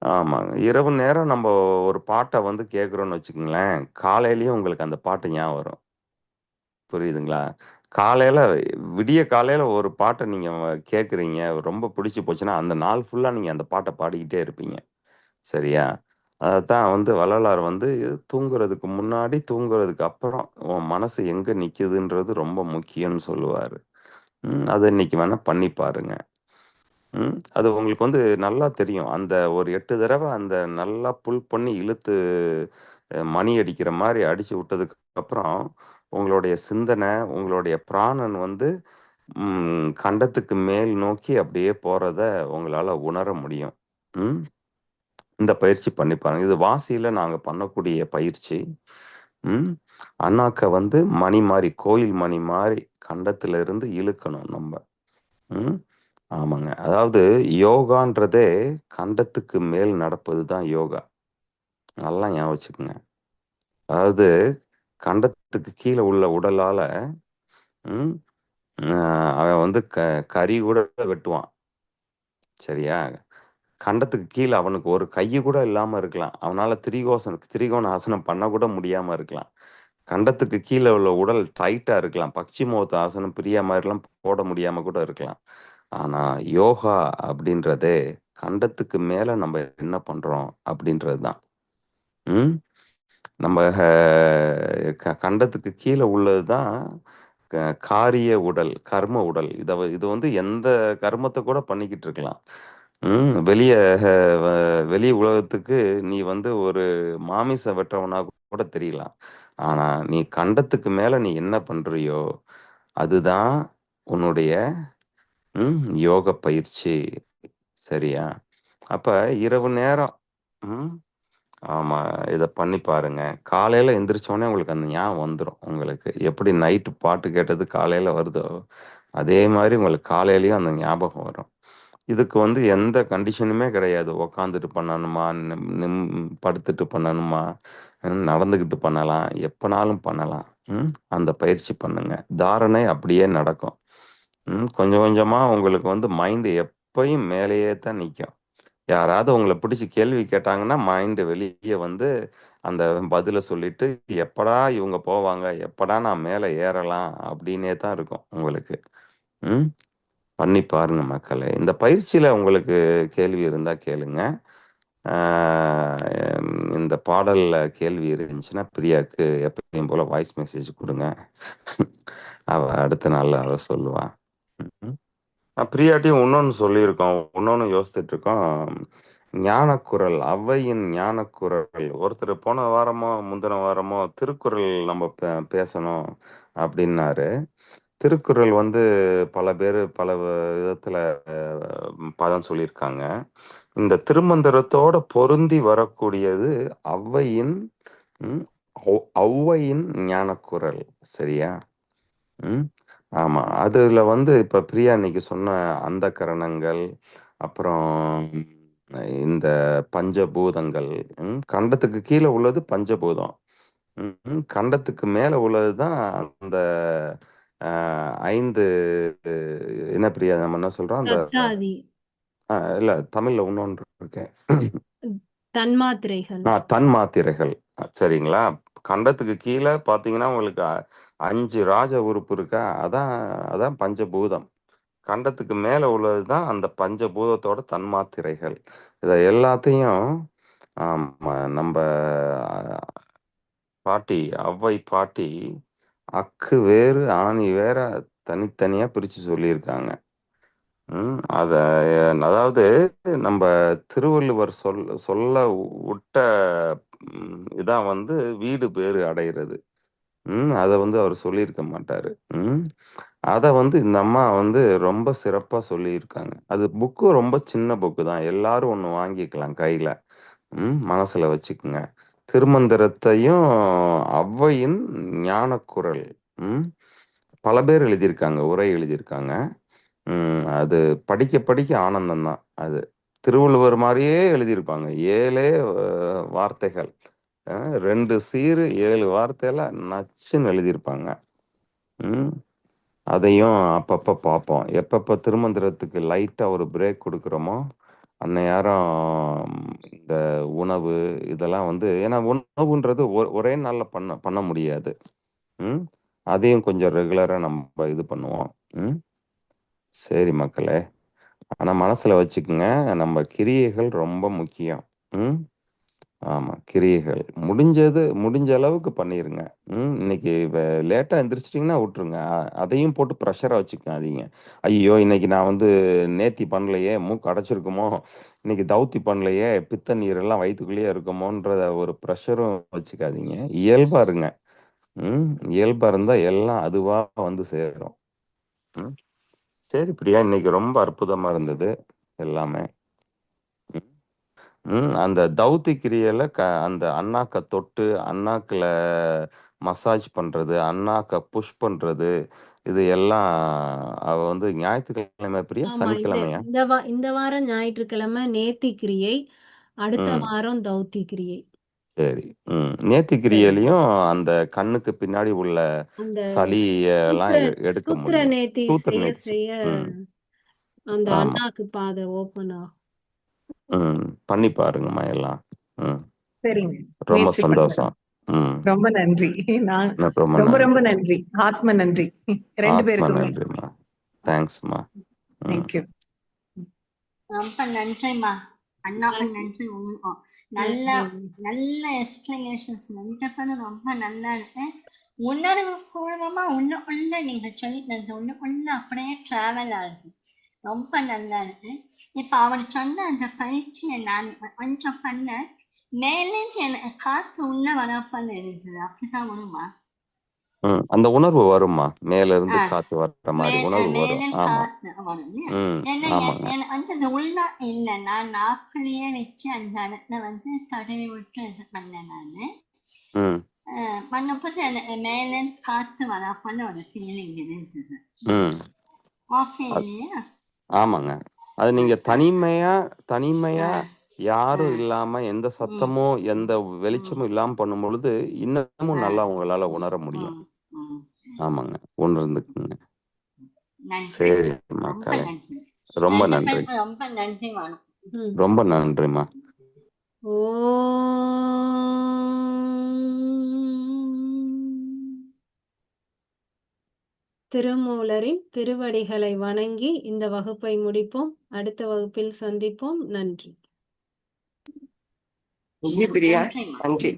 B: ஆமாங்க. இரவு நேரம் நம்ப ஒரு பாட்ட வந்து கேட்குறோம்னு வச்சுக்கங்களேன், காலையிலயும் உங்களுக்கு அந்த பாட்டு ஞாபகம் வரும். புரியுதுங்களா? காலையில விடிய காலையில ஒரு பாட்ட நீங்க கேட்குறீங்க, ரொம்ப பிடிச்சு போச்சுன்னா, அந்த நாள் ஃபுல்லா நீங்க அந்த பாட்ட பாடிக்கிட்டே இருப்பீங்க. சரியா? அதத்தான் வந்து வள்ளலார் வந்து தூங்குறதுக்கு முன்னாடி, தூங்குறதுக்கு அப்புறம் உன் மனசு எங்க நிக்குதுன்றது ரொம்ப முக்கியம்னு சொல்லுவாரு. அத இன்னைக்கு வேணா பண்ணி பாருங்க. அது உங்களுக்கு வந்து நல்லா தெரியும். அந்த ஒரு 8 தடவ அந்த நல்லா புல் பண்ணி இழுத்து மணி அடிக்கிற மாரி அடிச்சு விட்டதுக்கு அப்புறம், உங்களுடைய சிந்தனை, உங்களுடைய பிராணன் வந்து கண்டத்துக்கு மேல் நோக்கி அப்படியே போறத உங்களால உணர முடியும். ம். இந்த பயிற்சி பண்ணி பாருங்க. இது வாசியில நாங்க பண்ணக்கூடிய பயிற்சி. ம். அண்ணாக்க வந்து மணி மாரி, கோயில் மணி மாரி கண்டத்துல இருந்து இழுக்கணும் நம்ப. ம். ஆமாங்க. அதாவது யோகான்றதே கண்டத்துக்கு மேல் நடப்பது தான் யோகா. நல்லா ஞாபகம் வச்சுக்கங்க. அதாவது கண்டத்துக்கு கீழ உள்ள உடலால ம் அ அவன் வந்து கரி கூட வெட்டுவான். சரியா? கண்டத்துக்கு கீழ அவனுக்கு ஒரு கையு கூட இல்லாம இருக்கலாம். அவனால திரிகோண ஆசனம் பண்ண கூட முடியாம இருக்கலாம். கண்டத்துக்கு கீழ உள்ள உடல் டைட்டா இருக்கலாம். பச்சிமோத்த ஆசனம், பிரியா மாரிலாம் போட முடியாம கூட இருக்கலாம். ஆனா, யோகா அப்படின்றதே கண்டத்துக்கு மேல நம்ம என்ன பண்றோம் அப்படின்றது தான். ம். நம்ம கண்டத்துக்கு கீழ உள்ளது தான் க காரிய உடல், கர்ம உடல். இது வந்து எந்த கர்மத்த கூட பண்ணிக்கிட்டு இருக்கலாம். வெளிய ஹ வ வெளி உலகத்துக்கு நீ வந்து ஒரு மாமிசம் வெட்டுறவனா கூட தெரியலாம். ஆனா, நீ கண்டத்துக்கு மேல நீ என்ன பண்றியோ, அதுதான் உன்னுடைய யோக பயிற்சி. சரியா? அப்ப இரவு நேரம் ம். ஆமா. இத பண்ணி பாருங்க. காலையில எந்திரிச்சோனே உங்களுக்கு அந்த ஞாபகம் வந்துரும் உங்களுக்கு. எப்படி நைட்டு பாட்டு கேட்டது காலையில வருதோ, அதே மாரி உங்களுக்கு காலையிலயும் அந்த ஞாபகம் வரும். இதுக்கு வந்து எந்த கண்டிஷனுமே கிடையாது. உக்காந்துட்டு பண்ணணுமா? படுத்துட்டு பண்ணணுமா? நடந்துகிட்டு பண்ணலாம். எப்பனாலும் பண்ணலாம். அந்த பயிற்சி பண்ணுங்க. தாரணை அப்படியே நடக்கும். கொஞ்சம் கொஞ்சமா உங்களுக்கு வந்து மைண்ட் எப்பயும் மேலேயே தான் நிக்கும். யாராவது உங்கள பிடிச்சு கேள்வி கேட்டாங்கன்னா, மைண்ட் வெளிய வந்து அந்த பதில சொல்லிட்டு, எப்படா இவங்க போவாங்க? எப்படா நான் மேல ஏறலாம்? அப்படின்னே தான் இருக்கும் உங்களுக்கு. ம். பண்ணி பாருங்க மக்களே. இந்த பயிற்சியில உங்களுக்கு கேள்வி இருந்தா கேளுங்க. ஆ இந்த பாடல்ல கேள்வி இருந்துச்சுன்னா, பிரியாக்கு எப்பயும் போல வாய்ஸ் மெசேஜ் குடுங்க. அவ அடுத்த நாள்ல அவ சொல்லுவா. ம். பிரியாட்டியும் இன்னொன்னு சொல்லியிருக்கோம். இன்னொன்னு யோசித்துட்டு இருக்கோம். ஞானக்குரல், ஔவையின் ஞானக்குரல். ஒருத்தர் போன வாரமோ, முந்தின வாரமோ திருக்குறள் நம்ம பேசணும் அப்படின்னாரு. திருக்குறள் வந்து பல பேரு பல விதத்துல பதம் சொல்லியிருக்காங்க. இந்த திருமந்திரத்தோட பொருந்தி வரக்கூடியது ஔவையின் ம், ஔவையின் ஞானக்குரல். சரியா? ம். ஆமா. அதுல வந்து இப்ப பிரியா இன்னைக்கு சொன்ன அந்த கரணங்கள், அப்புறம் இந்த பஞ்சபூதங்கள். கண்டத்துக்கு கீழே உள்ளது பஞ்சபூதம். கண்டத்துக்கு மேல உள்ளதுதான் அந்த 5 என்ன பிரியா நம்ம என்ன சொல்றோம் அந்த
A: தத்தாதி
B: இல்ல தமிழ்ல இன்னொன்று இருக்கேன்.
A: தன்மாத்திரைகள்.
B: தன்மாத்திரைகள். சரிங்களா? கண்டத்துக்கு கீழே பாத்தீங்கன்னா உங்களுக்கு 5 ராஜ உறுப்பு இருக்கா, அதான் அதான் பஞ்சபூதம். கண்டத்துக்கு மேல உள்ளதுதான் அந்த பஞ்சபூதத்தோட தன்மாத்திரைகள். இதை எல்லாத்தையும் நம்ம பாட்டி ஔவை பாட்டி அக்கு வேறு ஆணி வேற தனித்தனியா பிரிச்சு சொல்லியிருக்காங்க. அத அதாவது நம்ம திருவள்ளுவர் சொல்ல விட்ட இதான் வந்து வீடு பேறு அடைகிறது. அத வந்து அவர் சொல்லியிருக்க மாட்டாரு. அத வந்து இந்த அம்மா வந்து ரொம்ப சிறப்பா சொல்லியிருக்காங்க. அது புக்கு ரொம்ப சின்ன புக்கு தான். எல்லாரும் ஒண்ணு வாங்கிக்கலாம் கையில. மனசுல வச்சுக்குங்க. திருமந்திரத்தையும் ஔவையின் ஞானக்குரல். பல பேர் எழுதியிருக்காங்க, உரை எழுதியிருக்காங்க. அது படிக்க படிக்க ஆனந்தம் தான். அது திருவள்ளுவர் மாதிரியே எழுதியிருப்பாங்க. 7 வார்த்தைகள், 2 சீரு 7 வார்த்தையில நச்சுன்னு எழுதியிருப்பாங்க. அதையும் அப்பப்ப பார்ப்போம். எப்பப்ப திருமந்திரத்துக்கு லைட்டா ஒரு பிரேக் கொடுக்குறோமோ அந்நேரம் இந்த உணவு இதெல்லாம் வந்து, ஏன்னா உணவுன்றது ஒரே நாள்ல பண்ண முடியாது. அதையும் கொஞ்சம் ரெகுலரா நம்ம இது பண்ணுவோம். சரி மக்களே, ஆனா மனசுல வச்சுக்குங்க, நம்ம கிரியைகள் ரொம்ப முக்கியம். ஆமா, கிரியைகள் முடிஞ்ச அளவுக்கு பண்ணிருங்க. இன்னைக்கு லேட்டா எந்திரிச்சிட்டிங்கன்னா விட்டுருங்க. அதையும் போட்டு ப்ரெஷரா வச்சுக்காதீங்க. ஐயோ இன்னைக்கு நான் வந்து நேத்தி பண்ணலையே, மூக்கு அடைச்சிருக்குமோ, இன்னைக்கு தவுத்தி பண்ணலையே, பித்த நீர் எல்லாம் வயிற்றுக்குள்ளேயே இருக்குமோன்ற ஒரு ப்ரெஷரும் வச்சுக்காதீங்க. இயல்பா இருங்க. இயல்பா இருந்தா எல்லாம் அதுவா வந்து சேரும். சரி பிரியா, இன்னைக்கு ரொம்ப அற்புதமா இருந்தது எல்லாமே. அந்த தௌத்தி கிரியையில அந்த அண்ணாக்க தொட்டு அண்ணாக்குல மசாஜ் பண்றது, அண்ணாக்க புஷ் பண்றது, இது எல்லாம் அவ வந்து ஞாயிற்றுக்கிழமை பிரியா,
A: ஆமா,
B: சனிக்கிழமையா?
A: இந்த வாரம் ஞாயிற்றுக்கிழமை நேத்தி கிரியை, அடுத்த
B: ம்
A: வாரம் தௌத்தி கிரியை.
B: சரி. நேத்தி கிரியையிலையும் அந்த கண்ணுக்கு பின்னாடி உள்ள
A: அந்த
B: சளி எல்லாம் எடுக்க
A: சூத்திர
B: முடியும்.
A: நேத்தி
B: சூத்திர
A: செய்ய
B: நேர்ச்சி.
A: செய்ய
B: ம்
A: அந்த
B: ஆமா.
A: அண்ணாக்கு பாதை ஓப்பன் ஆகும்.
B: பண்ணி பாருங்கம்மா எல்லாம்.
C: சரிங்க,
B: ரொம்ப
C: முயற்சி பண்றேன்.
B: சந்தோஷம்.
C: ரொம்ப நன்றி. நான்
B: ரொம்ப
C: ரொம்ப ரொம்ப
B: நன்றி.
C: நன்றி. ஆத்ம நன்றி 2
B: ஆத்மா
C: பேருக்குமே.
B: நன்றிம்மா. தேங்க்ஸ்மா.
C: தேங்க்யூ.
D: ரொம்ப நன்றிம்மா. அண்ணாக்கு நன்றி. உங்களுக்கும் நல்ல நல்ல எக்ஸ்பிளனேஷன்ஸ் 2 பேரும் ரொம்ப நல்லா இருக்கு. உணர்வு பூர்வமா உள்ளுக்குள்ள நீங்க சொல்லிட்டு உள்ளுக்குள்ள அப்படியே டிராவல் ஆகுது. ரொம்ப நல்லா இருக்கு. இப்ப அவர் சொன்ன அந்த பயிற்சியை நான் கொஞ்சம் பண்ணேன். மேலே எனக்கு காசு உள்ள வரப்பன்னு இருந்தது. அப்படிதான் வருமா?
B: அந்த உணர்வு வருமா, மேல இருந்து காத்து வர்ற மாதிரி உணர்வு வரும். ஆமா.
D: காத்து வரும் இல்லையா? ஏன்னா
B: ஆமாங்க.
D: எனக்கு வந்து அந்த உள்ள இல்ல, நான் நாக்குலயே வச்சு அந்த இடத்துல வந்து தடவி விட்டு இது பண்ணேன் நானு. பண்ணப்போது எனக்கு மேல இருந்து காத்து வரப்பன்னு ஒரு ஃபீலிங் இருந்தது. ஓகே இல்லையா?
B: ஆமாங்க. அது நீங்க தனிமையா யாரும் இல்லாம, எந்த சத்தமும் எந்த வெளிச்சமும் இல்லாம பண்ணும் பொழுது இன்னமும் நல்லா உங்களால உணர முடியும். ஆமாங்க, உணர்ந்துக்குங்க. சரி மக்களே, ரொம்ப நன்றி.
D: ரொம்ப நன்றி.
B: ரொம்ப நன்றிம்மா.
A: திருமூலரின் திருவடிகளை வணங்கி இந்த வகுப்பை முடிப்போம். அடுத்த வகுப்பில் சந்திப்போம். நன்றி.
E: பிரியா, நன்றி.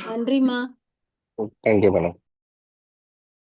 A: நன்றிம்மா.
E: Thank you madam.